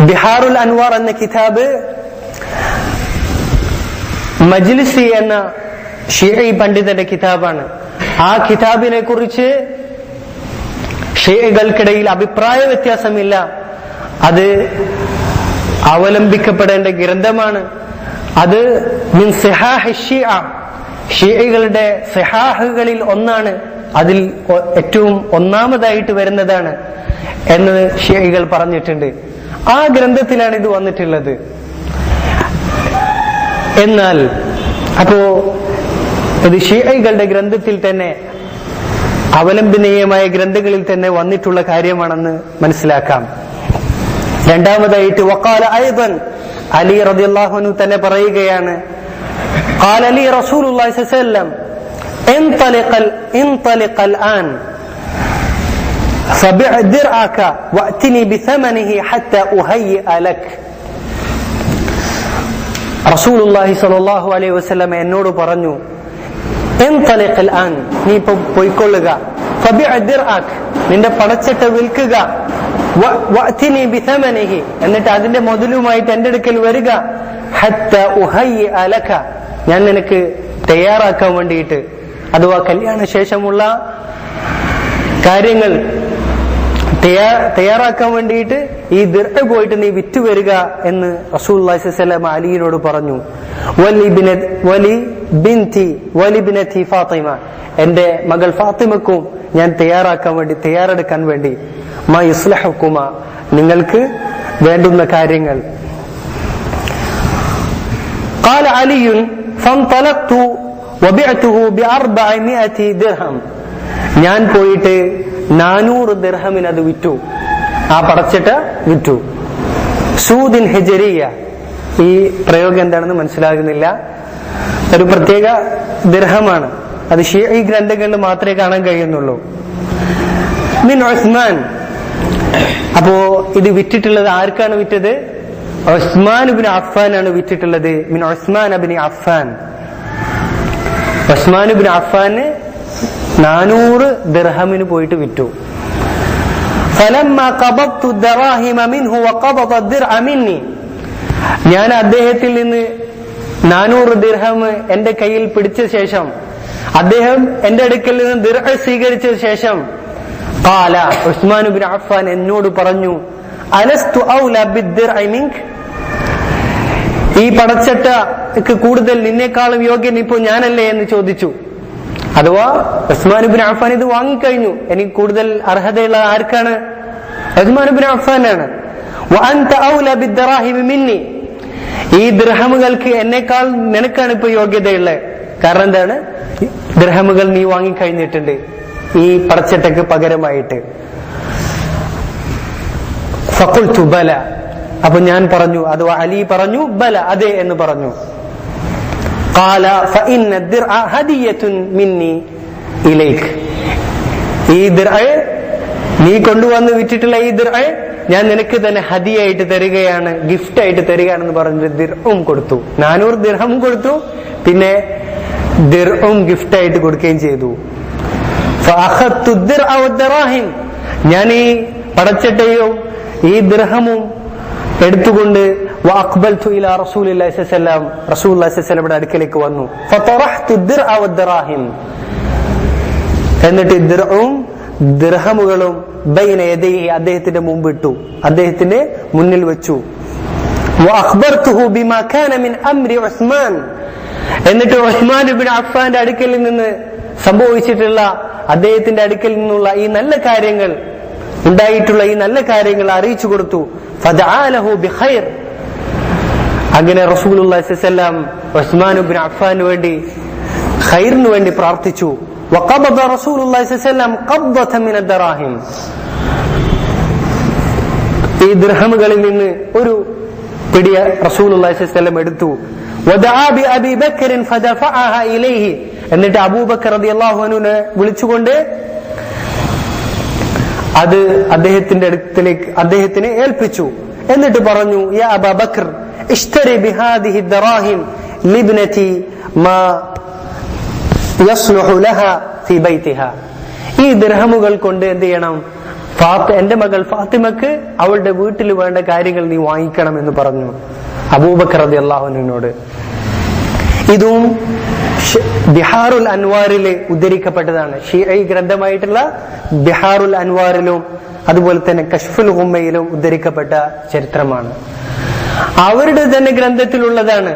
ബിഹാറുൽ അൻവാർ എന്ന കിതാബ് മജ്ലിസി എന്ന ഷിഈ പണ്ഡിതന്റെ കിതാബാണ്. ആ കിതാബിനെ കുറിച്ച് ഷിഈകൾക്കിടയിൽ അഭിപ്രായ വ്യത്യാസമില്ല. അത് അവലംബിക്കപ്പെടേണ്ട ഗ്രന്ഥമാണ്. അത് മിൻ സിഹാഹി ഷിഅ, ഷിഈകളുടെ സിഹാഹുകളിൽ ഒന്നാണ്, അതിൽ ഏറ്റവും ഒന്നാമതായിട്ട് വരുന്നതാണ് എന്ന് ഷിഈകൾ പറഞ്ഞിട്ടുണ്ട്. ആ ഗ്രന്ഥത്തിലാണ് ഇത് വന്നിട്ടുള്ളത്. എന്നാൽ അപ്പോ ഇത് ഷിയകളുടെ ഗ്രന്ഥത്തിൽ തന്നെ, അവലംബനീയമായ ഗ്രന്ഥങ്ങളിൽ തന്നെ വന്നിട്ടുള്ള കാര്യമാണെന്ന് മനസ്സിലാക്കാം. രണ്ടാമതായിട്ട് വഖാല അയ്ദൻ, അലി റളിയല്ലാഹു അൻഹു തന്നെ പറയുകയാണ്, ഖാല ലി റസൂലുള്ളാഹി സ്വല്ലല്ലാഹു അലൈഹി വസല്ലം انطلق الآن فبع درعك وأتني بثمنه حتى أهيئ لك. റസൂലുള്ളാഹി സ്വല്ലല്ലാഹു അലൈഹി വസല്ലം എന്നോട് പറഞ്ഞു, انطلق الآن, നീ പോയിക്കൊള്ളുക, فبع درعك, നിന്റെ പടച്ചട്ട വിൽക്കുക, وأتني بثمنه, എന്നിട്ട് അതിന്റെ മുതലുമായിട്ട് എന്റെ അടുക്കൽ വരിക, حتى أهيئ لك, ഞാൻ നിനക്ക് തയ്യാറാക്കാൻ വേണ്ടിയിട്ട്, അഥവാ കല്യാണ ശേഷമുള്ള കാര്യങ്ങൾ തയ്യാറാക്കാൻ വേണ്ടിയിട്ട് ഈ ദിർഅ പോയിട്ട് നീ വിറ്റുവരിക എന്ന് റസൂലുള്ളാഹി സ്വല്ലല്ലാഹു അലൈഹി വസല്ലം അലിയോട് പറഞ്ഞു. വലിബിനതി ഫാത്തിമ, എന്റെ മകൾ ഫാത്തിമക്കും ഞാൻ തയ്യാറെടുക്കാൻ വേണ്ടി, മാ യുസ്ലഹുകുമ, നിങ്ങൾക്ക് വേണ്ടുന്ന കാര്യങ്ങൾ. ഖാല അലിയുൻ ഫൻതലഖ്തു വബിഅതുഹു ബി400 ദിർഹം, ഞാൻ പോയിട്ട് 400 ദിർഹമിന് അത് വിറ്റു, ആ പടച്ചിട്ട് വിറ്റു. സൂദിൻ ഹിജരിയ, ഈ പ്രയോഗം എന്താണെന്ന് മനസ്സിലാകുന്നില്ല, ഒരു പ്രത്യേക ദിർഹമാണ്, അത് ഷിഈ ഗ്രന്ഥങ്ങളിൽ മാത്രമേ കാണാൻ കഴിയുന്നുള്ളൂ. മിൻ ഉസ്മാൻ, അപ്പോ ഇത് വിറ്റിട്ടുള്ളത് ആർക്കാണ് വിറ്റത്? ഉസ്മാൻ ഇബ്നു അഫ്ഫാൻ ആണ് വിറ്റിട്ടുള്ളത്. മിൻ ഉസ്മാൻ ഇബ്നു അഫ്ഫാൻ, ഉസ്മാൻ ഇബ്നു അഫ്ഫാന് 400 ദിർഹമിന് പോയിട്ട് വിറ്റു. ഫലമ്മ ഖബദ്തു ദറാഹിമ മിൻഹു വഖബദ ദിർഅ മിന്നി, ഞാൻ അദ്ദേഹത്തിൽ നിന്ന് 400 ദിർഹം എന്റെ കയ്യിൽ പിടിച്ച ശേഷം, അദ്ദേഹം എന്റെ അടുക്കൽ നിന്ന് ദിർഅ സ്വീകരിച്ച ശേഷം, ഖാല, ഉസ്മാൻ ഇബ്നു അഫ്ഫാൻ എന്നോട് പറഞ്ഞു, അലസ്തു ഔല ബിദ്ദിർഇ മിൻക, ഈ പടച്ചട്ടക്ക് കൂടുതൽ നിന്നേക്കാളും യോഗ്യൻ ഇപ്പോ ഞാനല്ലേ എന്ന് ചോദിച്ചു. അഥവാ ഉസ്മാൻ ഇബ്നു അഫ്ഫാൻ ഇത് വാങ്ങിക്കഴിഞ്ഞു, എനിക്ക് കൂടുതൽ അർഹതയുള്ള ആർക്കാണ്? ഉസ്മാൻ ഇബ്നു അഫ്ഫാനാണ്. വഅൻത ഔല ബിദ്ദറാഹിമി മിന്നി, ഈ ദിർഹമുകൾക്ക് എന്നേക്കാൾ നിനക്കാണ് ഇപ്പൊ യോഗ്യതയുള്ളത്. കാരണം എന്താണ്? ദിർഹമുകൾ നീ വാങ്ങിക്കഴിഞ്ഞിട്ടുണ്ട് ഈ പടച്ചട്ടക്ക് പകരമായിട്ട്. ഫഖുൽതു ബല, അപ്പൊ ഞാൻ പറഞ്ഞു, അഥവാ അലി പറഞ്ഞു, ബല, അതെ എന്ന് പറഞ്ഞു. ഖാല ഫഇന്ന ദിർഅ ഹദിയത്തുൻ മിന്നി ഇലൈക്, ഈ ദിർഅ നീ കൊണ്ടുവന്ന് വിറ്റിട്ടുള്ള ഈ ദിർഅ ഞാൻ നിനക്ക് തന്നെ ഹദിയായിട്ട് തരികയാണ്, ഗിഫ്റ്റ് ആയിട്ട് തരികയാണെന്ന് പറഞ്ഞിട്ട് ദിർഉം കൊടുത്തു. 400 ദിർഹം കൊടുത്തു, പിന്നെ ദിർഉം ഗിഫ്റ്റ് ആയിട്ട് കൊടുക്കുകയും ചെയ്തു. ഫഅഖദ്തു ദിർഅ വദ്ദറാഹിം, ഞാൻ ഈ പടച്ചട്ടയും ഈ ദിർഹമും എടുത്തുകൊണ്ട് വഅഖ്ബൽതു ഇലാ റസൂലില്ലാഹി സ്വല്ലല്ലാഹു അലൈഹി വസല്ലം, റസൂലുള്ളാഹി സ്വല്ലല്ലാഹു അലൈഹി വസല്ലമയുടെ അടുക്കലേക്ക് വന്നു. ഫതറഹ്തു ദിർഅ വദ്ദറാഹിം, എന്നിട്ട് ദിർഉം ദിർഹമുകളും ബൈന യദൈഹി, അദ്ദേഹത്തിന്റെ മുമ്പിട്ടു, അദ്ദേഹത്തിന്റെ മുന്നിൽ വെച്ചു. വഅഖ്ബർതുഹു ബിമാ കാന മിൻ അംരി ഉസ്മാൻ, എന്നിട്ട് ഉസ്മാൻ ഇബ്നു അഫ്ഫാന്റെ അടുക്കൽ നിന്ന് സംഭവിച്ചിട്ടുള്ള, അദ്ദേഹത്തിന്റെ അടുക്കൽ നിന്നുള്ള ഈ നല്ല കാര്യങ്ങൾ, ഉണ്ടായിട്ടുള്ള ഈ നല്ല കാര്യങ്ങൾ അറിയിച്ചു കൊടുത്തു. ഫദഅ ലഹു ബിഖൈർ, അങ്ങനെ റസൂലുള്ളാഹി സ്വല്ലല്ലാഹു അലൈഹി വസല്ലം ഉസ്മാൻ ഇബ്നു അഫ്ഫാനു വേണ്ടി ഖൈറിനു വേണ്ടി പ്രാർത്ഥിച്ചു. വഖബദ റസൂലുള്ളാഹി സ്വല്ലല്ലാഹു അലൈഹി വസല്ലം ഖബ്ദതൻ മിന ദറാഹിം, ഈ ദിർഹമുകളിൽ നിന്ന് ഒരു പിടി റസൂലുള്ളാഹി സ്വല്ലല്ലാഹു അലൈഹി വസല്ലം എടുത്തു. വദഅ ബി അബീ ബക്കർ ഫദഫഅഹ ഇലൈഹി, എന്നിട്ട് അബൂബക്കർ റളിയല്ലാഹു അൻഹുവിനെ വിളിച്ചുകൊണ്ട് അത് അദ്ദേഹത്തിന്റെ അടുത്തേക്ക് അദ്ദേഹത്തിനെ ഏൽപ്പിച്ചു. എന്നിട്ട് പറഞ്ഞു, യാ അബാ ബക്കർ ഇഷ്തരി ബിഹാദിഹി ദറാഹിം ലിബ്നതി മാ യസ്ലുഹു ലഹാ ഫീ ബൈതിഹാ, ഈ ദിർഹമുകൾ കൊണ്ട് എന്ത് ചെയ്യണം? എന്റെ മകൾ ഫാത്തിമക്ക് അവളുടെ വീട്ടിൽ വേണ്ട കാര്യങ്ങൾ നീ വാങ്ങിക്കണം എന്ന് പറഞ്ഞു അബൂബക്കർ റളിയല്ലാഹു അൻഹുവിനോട്. ഇതും ബിഹാറുൽ അൻവാറില് ഉദ്ധരിക്കപ്പെട്ടതാണ്. ഷിഈ ഗ്രന്ഥമായിട്ടുള്ള ബിഹാറുൽ അൻവാറിലും അതുപോലെ തന്നെ കശ്ഫുൽ ഗുമ്മയിലും ഉദ്ധരിക്കപ്പെട്ട ചരിത്രമാണ്. അവരുടെ തന്നെ ഗ്രന്ഥത്തിലുള്ളതാണ്.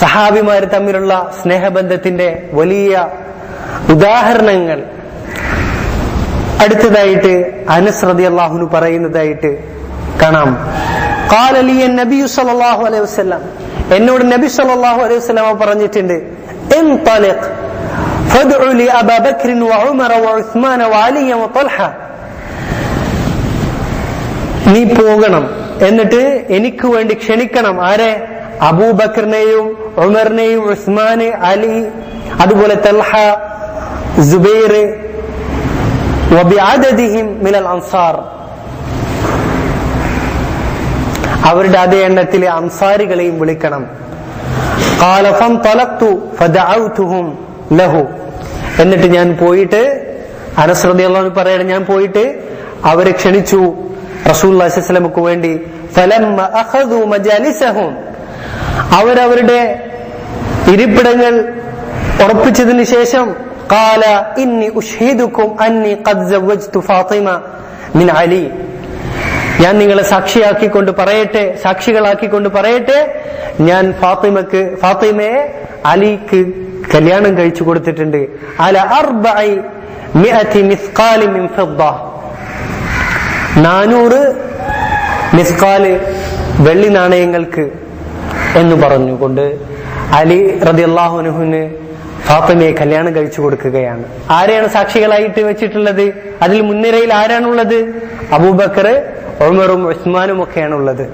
സഹാബിമാർ തമ്മിലുള്ള സ്നേഹബന്ധത്തിന്റെ വലിയ ഉദാഹരണങ്ങൾ. അടുത്തതായിട്ട് അനസ് റളിയല്ലാഹു അൻഹു പറയുന്നതായിട്ട് കാണാം. ഖാല ലി നബി സല്ലല്ലാഹു അലൈഹി വസല്ലം, എന്നോട് നബി സല്ലല്ലാഹു അലൈഹി വസല്ലം പറഞ്ഞിട്ടുണ്ട്, ഇൻതലിഖ് ഫദ്ഉ ലി അബൂ ബക്ർ വഉമർ വഉസ്മാൻ വഅലി വതൽഹ, നീ പോകണം, എന്നിട്ട് എനിക്ക് വേണ്ടി ക്ഷണിക്കണം. ആരെ? അബൂബക്കറിനെയും ഉമറിനെയും ഉസ്മാന്, അലി, അതുപോലെ തൽഹ, സുബൈർ, വബിഅദദിഹിം മിനൽ അൻസാർ, അവരുടെ അതേ എണ്ണത്തിലെ അൻസാരികളെയും വിളിക്കണം. ഖാല ഫൻതലഖ്തു ഫദഅഉതുഹും ലഹു, എന്നിട്ട് ഞാൻ പോയിട്ട്, അനസ് റളിയല്ലാഹു അൻഹു പറയാണ്, ഞാൻ പോയിട്ട് അവരെ ക്ഷണിച്ചു റസൂലുള്ളാഹി സ്വല്ലല്ലാഹു അലൈഹി വസല്ലമക്ക് വേണ്ടി. ഫലമ്മ അഖദു മജാലിസഹും, അവരവരുടെ ഇരിപ്പിടങ്ങൾ ഉറപ്പിച്ചതിന് ശേഷം ഖാല ഇന്നി ഉഷ്ഹിദുക്കും അന്നി ഖദ് സവ്വജ്തു ഫാത്തിമ മിൻ അലി, ഞാൻ നിങ്ങളെ സാക്ഷികളാക്കിക്കൊണ്ട് പറയട്ടെ, ഞാൻ ഫാത്തിമയെ അലിക്ക് കല്യാണം കഴിച്ചു കൊടുത്തിട്ടുണ്ട്. അല 400 മിസ്ഖാൽ മിൻ ഫിദ്ദ, 400 മിസ്ഖാല് വെള്ളി നാണയങ്ങൾക്ക് എന്ന് പറഞ്ഞുകൊണ്ട് അലി റളിയല്ലാഹു അൻഹുവിന് ഫാത്തിമയെ കല്യാണം കഴിച്ചു കൊടുക്കുകയാണ്. ആരെയാണ് സാക്ഷികളായിട്ട് വെച്ചിട്ടുള്ളത്? അതിൽ മുൻനിരയിൽ ആരാണുള്ളത്? അബൂബക്കർ, ഉമറും ഉസ്മാനും ഒക്കെയാണുള്ളത്.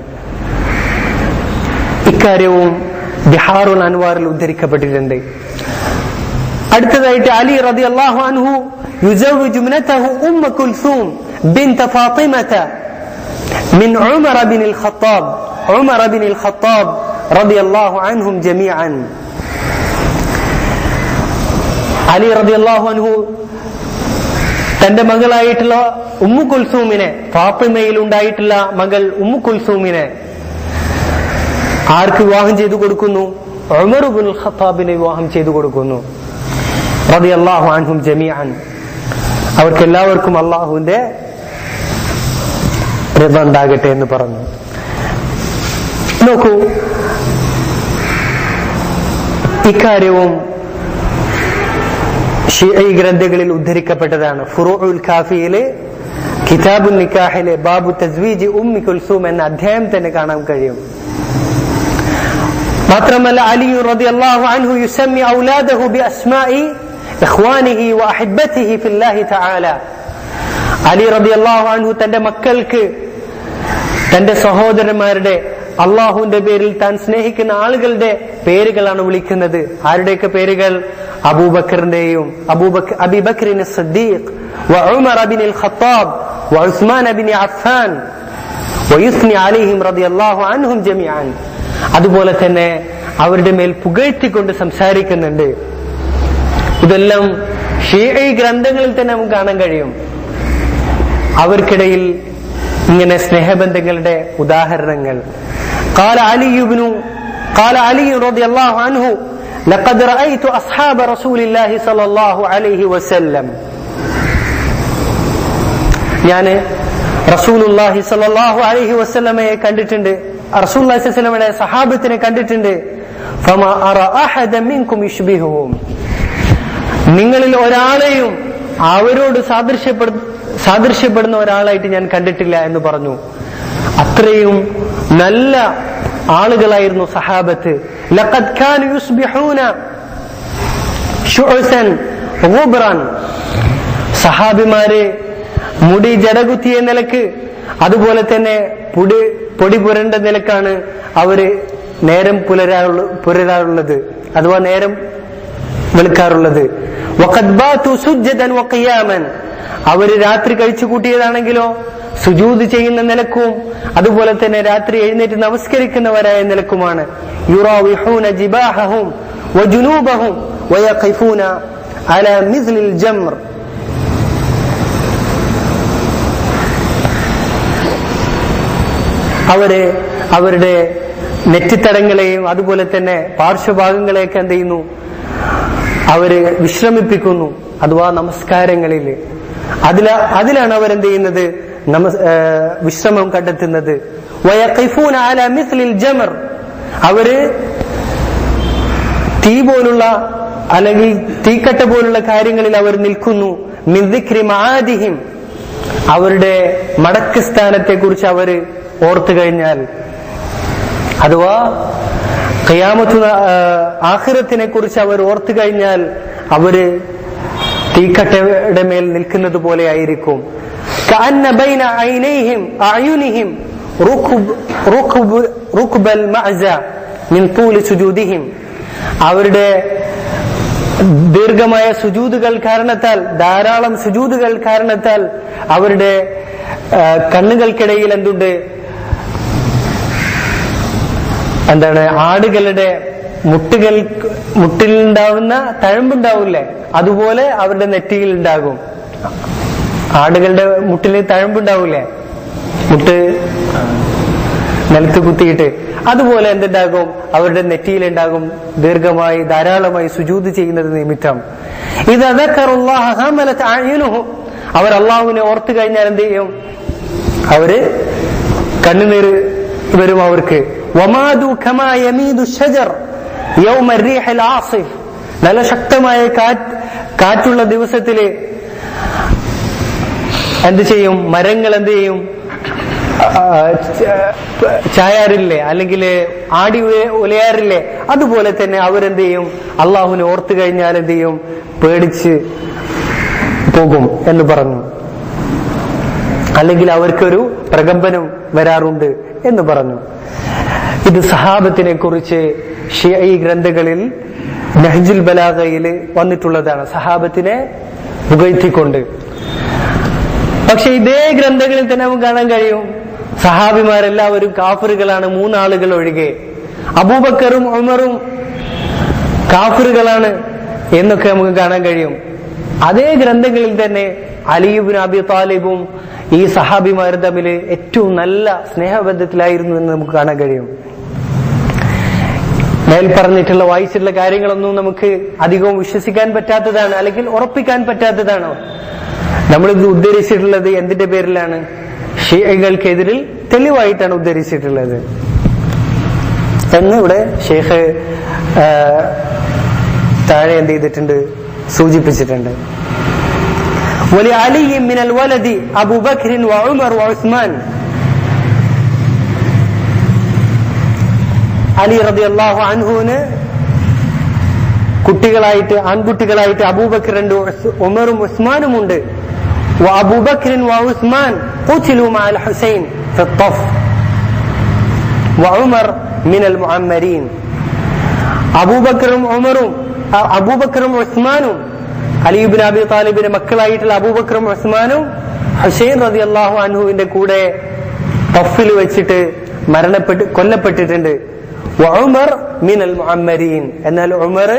ഇക്കാര്യവും ബിഹാറുൽ അൻവാറിൽ ഉദ്ധരിക്കപ്പെട്ടിട്ടുണ്ട്. അടുത്തതായിട്ട് അലി റളിയല്ലാഹു അൻഹു യുസവ്വിജു ഇബ്നതഹു ഉമ്മ കുൽസൂം ബിൻത ഫാത്തിമത മിൻ ഉമർ ഇബ്നുൽ ഖത്താബ് റളിയല്ലാഹു അൻഹും ജമീഅൻ. അലി റളിയല്ലാഹു അൻഹു തന്റെ മകളായിട്ടുള്ള ഉമ്മു കുൽസൂമിനെ, ഫാത്തിമയിൽ ഉണ്ടായിട്ടുള്ള മകൾ ഉമ്മു കുൽസൂമിനെ ആർക്ക് വിവാഹം ചെയ്തു കൊടുക്കുന്നു? ഉമർ ഇബ്നുൽ ഖത്താബിനെ വിവാഹം ചെയ്തു കൊടുക്കുന്നു. റളിയല്ലാഹു അൻഹും ജമീഅൻ, അവർക്ക് എല്ലാവർക്കും അല്ലാഹുവിന്റെ റിള ഉണ്ടാകട്ടെ എന്ന് പറഞ്ഞു. നോക്കൂ, ഇക്കാര്യവും ഷിഈ ഗ്രന്ഥങ്ങളിൽ ഉദ്ധരിക്കപ്പെട്ടതാണ്. ഫുറൂഉൽ കാഫിയിലെ കിതാബുൻ നിക്കാഹിലെ ബാബു തസ്വീജ് ഉമ്മി കുൽസൂം എന്ന അധ്യായം തന്നെ കാണാൻ കഴിയും. മാത്രമല്ല അലി റളിയല്ലാഹു അൻഹു യുസമ്മി ഔലാദഹു ബിഅസ്മാഇ ഇഖ്വാനിഹി വഅഹിബ്ബതിഹി ഫില്ലാഹി തആല. അലി റളിയല്ലാഹു അൻഹു തന്റെ മക്കൾക്ക് തന്റെ സഹോദരന്മാരുടെ, അള്ളാഹുവിന്റെ പേരിൽ താൻ സ്നേഹിക്കുന്ന ആളുകളുടെ പേരുകളാണ് വിളിക്കുന്നത്. ആരുടെയൊക്കെ പേരുകൾ? അബൂബക്കറിന്റെയും, അബൂബക്കറിൻ സിദ്ദീഖ്, ഉമർ ഇബ്നുൽ ഖത്താബ്, ഉസ്മാൻ ഇബ്നു അഫ്ഫാൻ, വയുസ്നി അലൈഹിം റളിയല്ലാഹു അൻഹും ജമീഅൻ. അതുപോലെ തന്നെ അവരുടെ മേൽ പുകഴ്ത്തിക്കൊണ്ട് സംസാരിക്കുന്നുണ്ട്. ഇതെല്ലാം ഷിഈ ഗ്രന്ഥങ്ങളിൽ തന്നെ നമുക്ക് കാണാൻ കഴിയും. അവർക്കിടയിൽ ഇങ്ങനെ സ്നേഹബന്ധങ്ങളുടെ ഉദാഹരണങ്ങൾ. قال علي رضي الله عنه لقد رأيت أصحاب رسول الله صلى الله عليه وسلم, ഞാൻ റസൂലുള്ളാഹി സ്വല്ലല്ലാഹു അലൈഹി വസല്ലമയെ കണ്ടിട്ടുണ്ട്, റസൂലുള്ളാഹി സ്വല്ലല്ലാഹു അലൈഹി വസല്ലമയുടെ സഹാബത്തിനെ കണ്ടിട്ടുണ്ട്. ഫമാ അറ അഹദ മിൻകും യുശ്ബിഹുഹും, നിങ്ങളിൽ ഒരാളെയും അവരോട് സാദൃശ്യപ്പെടുന്ന ഒരാളായിട്ട് ഞാൻ കണ്ടിട്ടില്ല എന്ന് പറഞ്ഞു. അത്രയും നല്ല ആളുകളായിരുന്നു സഹാബത്ത്. ലഖദ് കാനു യുസ്ബിഹൂന ശുഅസൻ ഗുബ്റാൻ, സഹാബിമാരെ മുടി ജടകുത്തിയ നിലക്ക്, അതുപോലെ തന്നെ പൊടി പുരണ്ട നിലക്കാണ് അവര് നേരം പുലരാറുള്ളത്, അഥവാ നേരം വെളുക്കാറുള്ളത്. വഖദ് ബാതു സുജ്ജദൻ വഖിയാമൻ, അവര് രാത്രി കഴിച്ചു കൂട്ടിയതാണെങ്കിലോ സുജൂദ് ചെയ്യുന്ന നിലക്കും, അതുപോലെ തന്നെ രാത്രി എഴുന്നേറ്റ് നമസ്കരിക്കുന്നവരായ നിലക്കുമാണ്. യുറാവിഹൂന ജിബാഹഹും വജുനൂബഹും വയഖിഫൂന അലാ മിസ്ലിൽ ജംർ, അവരുടെ നെറ്റിത്തടങ്ങളെയും അതുപോലെ തന്നെ പാർശ്വഭാഗങ്ങളെയൊക്കെ എന്ത് ചെയ്യുന്നു? അവര് വിശ്രമിപ്പിക്കുന്നു, അഥവാ നമസ്കാരങ്ങളിൽ. അതിലാണ് അവരെന്ത് ചെയ്യുന്നത്? വിശ്രമം കണ്ടെത്തുന്നത്. വയഖിഫൂന അലാ മിസ്ലിൽ ജമർ, അവര് തീ പോലുള്ള അല്ലെങ്കിൽ തീക്കട്ട പോലുള്ള കാര്യങ്ങളിൽ അവർ നിൽക്കുന്നു. മിൻ ദിക്രി മആദിഹിം, അവരുടെ മടക്ക് സ്ഥാനത്തെ കുറിച്ച് അവര് ഓർത്തു കഴിഞ്ഞാൽ, അഥവാ ഖിയാമത്ത് ആഖിറത്തിനെ കുറിച്ച് അവർ ഓർത്തു കഴിഞ്ഞാൽ അവര് തീക്കട്ടയുടെ മേൽ നിൽക്കുന്നത് പോലെ ആയിരിക്കും. കഅന്ന ബൈന ഐനൈഹിം അഅയുനിഹിം റുക്ബൽ മഅസ മിൻ തൂലി സുജൂദിഹിം. അവരുടെ ദീർഘമായ സുജൂദുകൾ കാരണത്താൽ, ധാരാളം സുജൂദുകൾ കാരണത്താൽ അവരുടെ കണ്ണുകൾക്കിടയിൽ എന്താണ് ആടുകളുടെ മുട്ടിലുണ്ടാവുന്ന തഴമ്പുണ്ടാവില്ലേ, അതുപോലെ അവരുടെ നെറ്റിയിൽ ഉണ്ടാകും. ആടുകളുടെ മുട്ടിൽ തഴമ്പുണ്ടാവൂലേ, മുട്ട് നിലത്ത് കുത്തിയിട്ട്, അതുപോലെ എന്തുണ്ടാകും, അവരുടെ നെറ്റിയിലുണ്ടാകും ദീർഘമായി ധാരാളമായി സുജൂദ് ചെയ്യുന്നത് നിമിത്തം. ഇത് അവർ അള്ളാഹുവിനെ ഓർത്തു കഴിഞ്ഞാൽ എന്ത് ചെയ്യും, അവര് കണ്ണുനീർ വരും അവർക്ക്. നല്ല ശക്തമായ കാറ്റുള്ള ദിവസത്തില് എന്ത് ചെയ്യും, മരങ്ങൾ എന്ത് ചെയ്യും, ചായാറില്ലേ, അല്ലെങ്കിൽ ആടി ഉലയാറില്ലേ, അതുപോലെ തന്നെ അവരെന്ത് ചെയ്യും, അള്ളാഹുവിനെ ഓർത്തു കഴിഞ്ഞാൽ എന്ത് ചെയ്യും, പേടിച്ച് പോകും എന്ന് പറഞ്ഞു. അല്ലെങ്കിൽ അവർക്കൊരു പ്രകമ്പനം വരാറുണ്ട് എന്ന് പറഞ്ഞു. ഇത് സഹാബത്തിനെ കുറിച്ച് ഷിഈ ഗ്രന്ഥങ്ങളിൽ നഹ്ജുൽ ബലാഗയിൽ വന്നിട്ടുള്ളതാണ്, സഹാബത്തിനെ പുകഴ്ത്തിക്കൊണ്ട്. പക്ഷെ ഇതേ ഗ്രന്ഥങ്ങളിൽ തന്നെ നമുക്ക് കാണാൻ കഴിയും സഹാബിമാരെല്ലാവരും കാഫിറുകളാണ്, 3 ആളുകൾ ഒഴികെ. അബൂബക്കറും ഉമറും കാഫിറുകളാണ് എന്നൊക്കെ നമുക്ക് കാണാൻ കഴിയും. അതേ ഗ്രന്ഥങ്ങളിൽ തന്നെ അലി ഇബ്നു അബി താലിബും ഈ സഹാബിമാരും തമ്മിൽ ഏറ്റവും നല്ല സ്നേഹബന്ധത്തിലായിരുന്നു എന്ന് നമുക്ക് കാണാൻ കഴിയും. മേൽ പറഞ്ഞിട്ടുള്ള വായിച്ചിട്ടുള്ള കാര്യങ്ങളൊന്നും നമുക്ക് അധികവും വിശ്വസിക്കാൻ പറ്റാത്തതാണ്, അല്ലെങ്കിൽ ഉറപ്പിക്കാൻ പറ്റാത്തതാണ്. നമ്മളിത് ഉദ്ധരിച്ചിട്ടുള്ളത് എന്തിന്റെ പേരിലാണ്? ഷിഈകൾക്കെതിരിൽ തെളിവായിട്ടാണ് ഉദ്ധരിച്ചിട്ടുള്ളത് എന്ന് ഇവിടെ ഷെയ്ഖ് താഴെ എന്ത് ചെയ്തിട്ടുണ്ട്, സൂചിപ്പിച്ചിട്ടുണ്ട്. വലിഅലി മിനൽ വലദി അബൂബക്കർ വഉമർ വഉസ്മാൻ. അലി റളിയല്ലാഹു അൻഹുവിന് കുട്ടികളായിട്ട്, ആൺകുട്ടികളായിട്ട് അബൂബക്കറുണ്ട്, ഉമറും ഉസ്മാനും ഉണ്ട്. وأبوبكر وعثمان قتلوا مع الحسين في الطف وعمر من المعمرين. അബൂബക്കറും ഉസ്മാനും അലി ഇബ്നു അബി താലിബിന്റെ മക്കളായിട്ടുള്ള അബൂബക്കറും ഉസ്മാനും ഹുസൈൻ റളിയല്ലാഹു അൻഹുവിന്റെ കൂടെ തഫിൽ വെച്ചിട്ട് കൊല്ലപ്പെട്ടിട്ടുണ്ട്. വഉമർ മിനൽ മുഅമ്മരീൻ, എന്നാൽ ഉമർ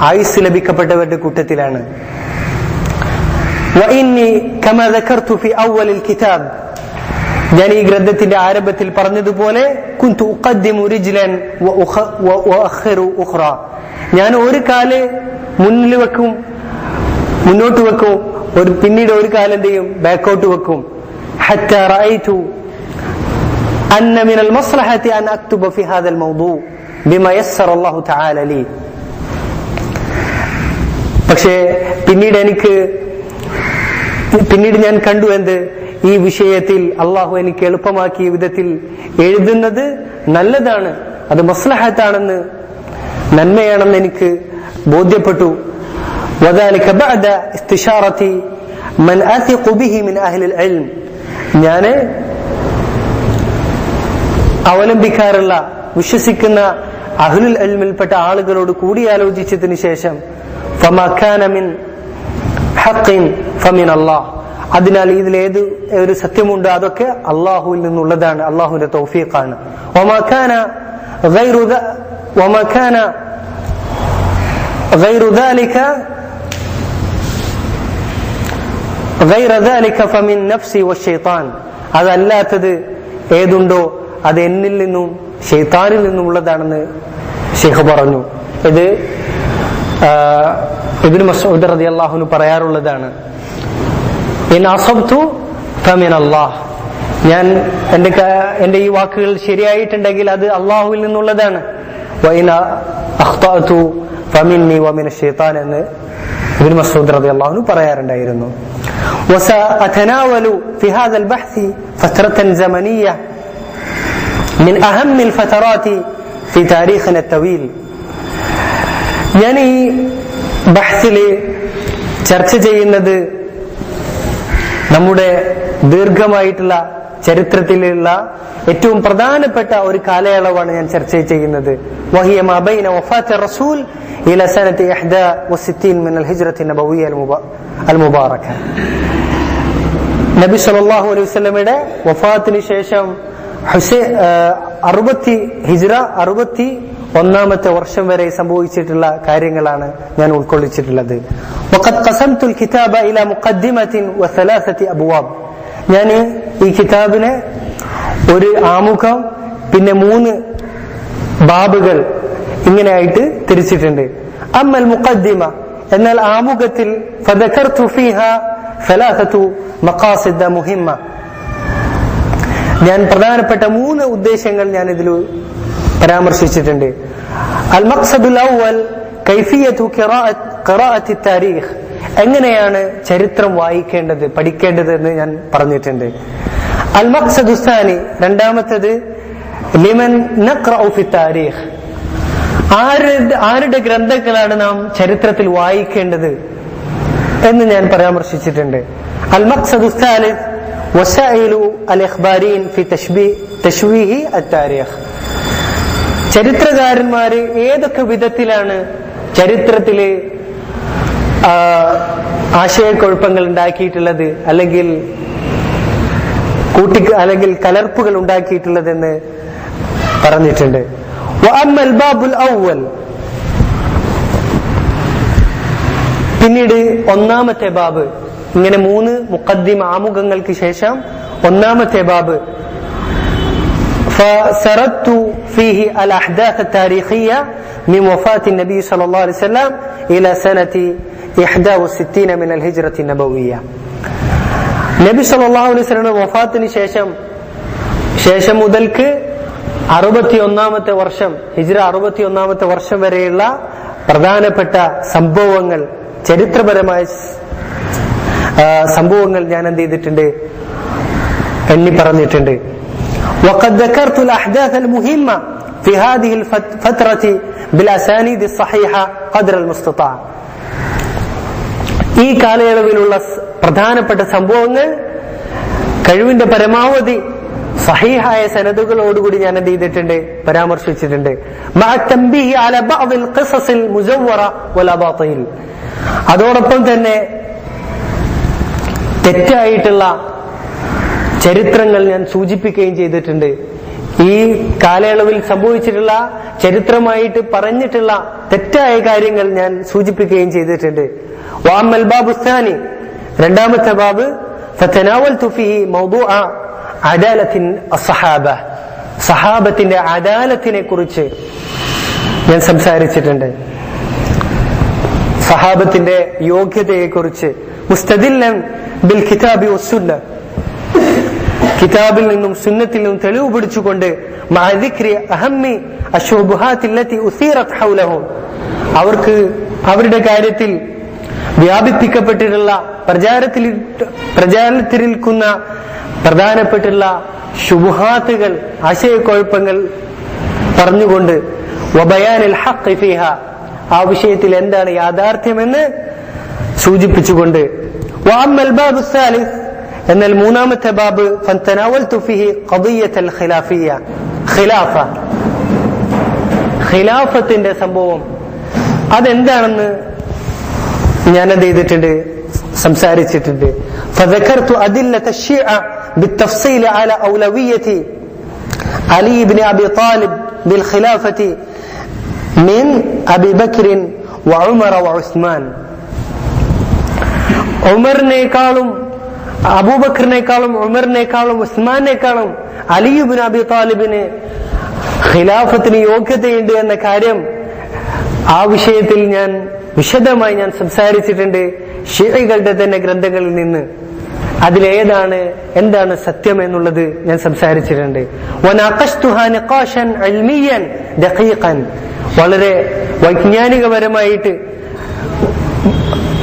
ആയുസ് ലഭിക്കപ്പെട്ടവരുടെ കൂട്ടത്തിലാണ്. وإني كما ذكرت في أول الكتاب, ഞാൻ ഈ ഗ്രന്ഥത്തിന്റെ ആരംഭത്തിൽ പറഞ്ഞതുപോലെ كنت أقدم رجلا وأؤخر أخرى, ഞാൻ ഒരു കാല് മുന്നിൽ വെക്കും, മുന്നോട്ട് വെക്കും, പിന്നീട് ഒരു കാല് എന്ത് ചെയ്യും, ബാക്കോട്ട് വെക്കും. حتى رأيت أن من المصلحة أن أكتب في هذا الموضوع بما يسر الله تعالى لي. പക്ഷേ പിന്നീട് ഞാൻ കണ്ടു എന്ത്, ഈ വിഷയത്തിൽ അള്ളാഹു എനിക്ക് എളുപ്പമാക്കിയ വിധത്തിൽ എഴുതുന്നത് നല്ലതാണ്, അത് മസ്ലഹത്താണെന്ന്, നന്മയാണെന്ന് എനിക്ക് ബോധ്യപ്പെട്ടു. وذلك بعد استشارة من أثق به من أهل العلم, ഞാൻ അവലംബിക്കാറുള്ള, വിശ്വസിക്കുന്ന അഹ്ലുൽ ഇൽമിൽപ്പെട്ട ആളുകളോട് കൂടിയാലോചിച്ചതിന് ശേഷം فما كان من حق فمن الله, അതിനാൽ ഇതിൽ ഒരു സത്യമുണ്ട് അതൊക്കെ അള്ളാഹുവിൽ നിന്നുള്ളതാണ്, അള്ളാഹുവിന്റെ തൗഫീഖാണ്. وما كان غير ذلك فمن نفسي والشيطان, അതല്ലാത്തത് ഏതുണ്ടോ അത് എന്നിൽ നിന്നും ശൈത്താനിൽ നിന്നുമുള്ളതാണെന്ന് ശൈഖ് പറഞ്ഞു. ഇത് ഇബ്നു മസ്ഊദ് റളിയല്ലാഹു അൻഹു പറയാറുള്ളതാണ്. ഇൻ അസബ്തു ഫമിൻ അല്ലാഹ്, ഞാൻ എന്റെ ഈ വാക്കുകൾ ശരിയായിട്ടുണ്ടെങ്കിൽ അത് അള്ളാഹുവിൽ നിന്നുള്ളതാണ്. വഇൻ അഖ്തഅതു ഫമിന്നി വമിനശ് ശൈത്താൻ എന്ന് ഇബ്നു മസ്ഊദ് റളിയല്ലാഹു അൻഹു പറയാറുണ്ടായിരുന്നു. وسأتناول في هذا البحث فترة زمنية من أهم الفترات في تاريخنا الطويل. ഞാൻ ഈ ബഹ്സില് ചർച്ച ചെയ്യുന്നത് നമ്മുടെ ദീർഘമായിട്ടുള്ള ചരിത്രത്തിലുള്ള ഏറ്റവും പ്രധാനപ്പെട്ട ഒരു കാലയളവാണ് ഞാൻ ചർച്ച ചെയ്യുന്നത്. വഹിയ മാ ബൈന വഫാത്തി റസൂൽ ഇല സനതി 61 മിൻ الهجرة النبوية المباركة. നബി സല്ലല്ലാഹു അലൈഹി വസല്ലമയുടെ വഫാത്തിന് ശേഷം ഹിജ്റ 61 വർഷം വരെ സംഭവിച്ചിട്ടുള്ള കാര്യങ്ങളാണ് ഞാൻ ഉൾക്കൊള്ളിച്ചിട്ടുള്ളത്. വഖദ് ഖസംതുൽ കിതാബ ഇലാ മുഖദ്ദിമത്തിൻ വസലാസതി അബ്വാബ്. ഞാൻ ഈ കിതാബിനെ ഒരു ആമുഖം പിന്നെ 3 ബാബുകൾ ഇങ്ങനെയായിട്ട് തിരിച്ചിട്ടുണ്ട്. അമ്മൽ മുഖദ്ദിമ എന്നാൽ ആമുഖത്തിൽ ഫദകർതു ഫീഹാ സലാസതു മഖാസിദ മുഹിമ്മ. ഞാൻ പ്രധാനപ്പെട്ട 3 ഉദ്ദേശങ്ങൾ ഞാൻ ഇതിൽ പരാമർശിച്ചിട്ടുണ്ട്. അൽ മഖ്സദുൽ അവ്വൽ കൈഫിയതു ഖിറാഅത്തി താരീഖ്. എങ്ങനെയാണ് ചരിത്രം വായിക്കേണ്ടത് പഠിക്കേണ്ടത് എന്ന് ഞാൻ പറഞ്ഞിട്ടുണ്ട്. അൽ മഖ്സദു സാനി രണ്ടാമത്തേത് ലിമൻ നഖ്റഉ ഫി താരീഖ്. ആരുടെ ഗ്രന്ഥങ്ങളാണ് നാം ചരിത്രത്തിൽ വായിക്കേണ്ടത് എന്ന് ഞാൻ പരാമർശിച്ചിട്ടുണ്ട്. അൽ മഖ്സദു സാലിസ് വസൈലു അൽ ഇഖ്ബാരീൻ ഫി തശ്വീഹി അത്താരീഖ്. ചരിത്രകാരന്മാര് ഏതൊക്കെ വിധത്തിലാണ് ചരിത്രത്തില് ആശയക്കുഴപ്പങ്ങൾ ഉണ്ടാക്കിയിട്ടുള്ളത് അല്ലെങ്കിൽ കലർപ്പുകൾ ഉണ്ടാക്കിയിട്ടുള്ളതെന്ന് പറഞ്ഞിട്ടുണ്ട്. വഅമ്മൽ ബാബുൽ അവ്വൽ പിന്നീട് ഒന്നാമത്തെ ബാബ്, ഇങ്ങനെ 3 മുഖദ്ദിമ ആമുഖങ്ങൾക്ക് ശേഷം ഒന്നാമത്തെ ബാബ് فسردت فيه الأحداث التاريخية من وفاة النبي صلى الله عليه وسلم إلى سنة 61 من الهجرة النبوية. നബി സല്ലല്ലാഹു അലൈഹി വസല്ലം വഫാത്തിന് ശേഷം മുതൽക്ക് 61ാമത്തെ വർഷം ഹിജ്റ 61ാമത്തെ വർഷം വരെയുള്ള പ്രധാനപ്പെട്ട സംഭവങ്ങൾ, ചരിത്രപരമായ സംഭവങ്ങൾ ഞാൻ എന്ത് ചെയ്തിട്ടുണ്ട്, എണ്ണി പറഞ്ഞിട്ടുണ്ട്. وقد ذكرت الأحداث المهمة في هذه الفترة بالأسانيد الصحيحة قدر المستطاع. ഈ കാലയളവിലുള്ള പ്രധാനപ്പെട്ട സംഭവങ്ങൾ കഴിവിന്റെ പരമാവധി സഹീഹായ സനദുകളോടുകൂടി ഞാൻ എന്ത് ചെയ്തിട്ടുണ്ട്, പരാമർശിച്ചിട്ടുണ്ട്. مع التنبيه على بعض القصص المزورة والأباطيل. അതോടൊപ്പം തന്നെ തെറ്റായിട്ടുള്ള ചരിത്രങ്ങൾ ഞാൻ സൂചിപ്പിക്കുകയും ചെയ്തിട്ടുണ്ട്. ഈ കാലയളവിൽ സംഭവിച്ചിട്ടുള്ള ചരിത്രമായിട്ട് പറഞ്ഞിട്ടുള്ള തെറ്റായ കാര്യങ്ങൾ ഞാൻ സൂചിപ്പിക്കുകയും ചെയ്തിട്ടുണ്ട്. വഅമ്മൽ ബാബു സാനി രണ്ടാമത്തെ ബാബ് ഫതനാവൽതു ഫീഹി മൗദൂഅ അദാലത്തിൻ അസ്സഹാബ. സഹാബത്തിന്റെ അദാലത്തിനെ കുറിച്ച് ഞാൻ സംസാരിച്ചിട്ടുണ്ട്. സഹാബത്തിന്റെ യോഗ്യതയെ കുറിച്ച് മുസ്തദില്ലൻ ബിൽ കിതാബി വസ്സുന്ന, കിതാബിൽ നിന്നും സുന്നത്തിൽ നിന്നും തെളിവ് പിടിച്ചുകൊണ്ട് മഅ ദിക്രി അഹമ്മി അശ്ശുബുഹാത്തി അല്ലതി ഉസീറത് ഹൗലഹും, അവരുടെ കാര്യത്തിൽ വ്യാപിപ്പിക്കപ്പെട്ടിട്ടുള്ള പ്രചാരത്തിലിരിക്കുന്ന പ്രധാനപ്പെട്ടുള്ള ശുബുഹാത്തുകൾ, ആശയക്കുഴപ്പങ്ങൾ പറഞ്ഞുകൊണ്ട് വബയാനിൽ ഹഖ് ഫീഹ, ആ വിഷയത്തിൽ എന്താണ് യാഥാർത്ഥ്യമെന്ന് സൂചിപ്പിച്ചുകൊണ്ട്. വഅമ്മൽ ബാബു സാലിസ് എന്നാൽ 3ാമത്തെ ബാബ് ഫതനാവൽതു ഫീഹി ഖദിയത്തുൽ ഖിലാഫിയ്യ, ഖിലാഫത്തിന്റെ സംഭവം അതെന്താണെന്ന് ഞാൻ എന്ത് ചെയ്തിട്ടുണ്ട്, സംസാരിച്ചിട്ടുണ്ട്. فذكرت أدلة الشيعة بالتفصيل على أولوية علي بن أبي طالب بالخلافة من أبي بكر وعمر وعثمان. ഉമറിനേക്കാളും അബൂബക്കറിനേക്കാളും ഉമറിനേക്കാളും ഉസ്മാനേക്കാളും അലി ഇബ്നു അബി താലിബിന് ഖിലാഫത്തിന് യോഗ്യതയുണ്ട് എന്ന കാര്യം, ആ വിഷയത്തിൽ ഞാൻ വിശദമായി ഞാൻ സംസാരിച്ചിട്ടുണ്ട്. ഷിഈകളുടെ തന്നെ ഗ്രന്ഥങ്ങളിൽ നിന്ന് അതിലേതാണ് എന്താണ് സത്യം എന്നുള്ളത് ഞാൻ സംസാരിച്ചിട്ടുണ്ട്. വനഖശ്തുഹാ നിഖാശൻ ഇൽമിയൻ ദഖീഖൻ, വളരെ വൈജ്ഞാനികപരമായിട്ട്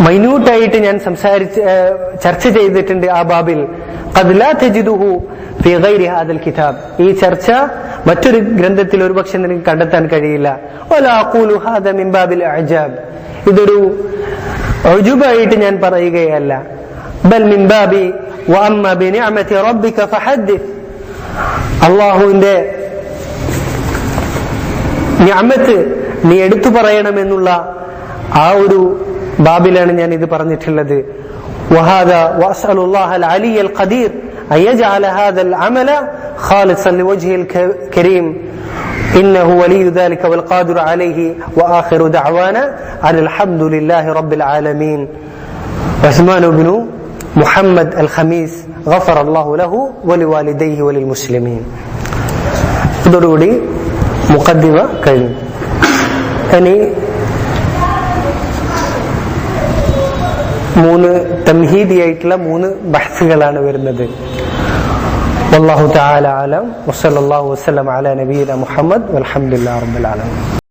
മൈന്യൂട്ടായിട്ട് ഞാൻ ചർച്ച ചെയ്തിട്ടുണ്ട് ആ ബാബിൽ. ഖദ് ലാ തജിദുഹു ഫീ ഗൈരി ഹാദൽ കിതാബ്. ഈ ചർച്ച മറ്റൊരു ഗ്രന്ഥത്തിൽ ഒരുപക്ഷെ നിനക്ക് കണ്ടെത്താൻ കഴിയില്ല. വലാ അഖൂലു ഹാദാ മിൻ ബാബിൽ ഇഅജാബ്. ഇതൊരു ഉജുബായിട്ട് ഞാൻ പറയുകയല്ല. ബൽ മിൻ ബാബി വഅമ്മാ ബിനിഅമതി റബ്ബിക ഫഹദ്ദിസ്. അല്ലാഹുവിന്റെ നിഅമത്ത് നീ എടുത്തു പറയണമെന്നുള്ള ആ ഒരു ബാബിലാണ് ഞാൻ ഇത് പറഞ്ഞിട്ടുള്ളത്. وهذا واسال الله العلي القدير ان يجعل هذا العمل خالصا لوجهه الكريم انه ولي ذلك والقادر عليه واخر دعوانا ان الحمد لله رب العالمين. عثمان بن محمد الخميس غفر الله له ولوالديه وللمسلمين. ഇതോടുകൂടി മുഖദ്ദിമ കഴിഞ്ഞു. ഇനി മൂന്ന് തംഹീദിയായിട്ടുള്ള 3 ബഹ്സുകളാണ് വരുന്നത്. വല്ലാഹു തആല അലം വസല്ലല്ലാഹു വസല്ലം അലാ നബിയിന മുഹമ്മദ് വൽഹംദുലില്ലാഹി റബ്ബിൽ ആലമീൻ.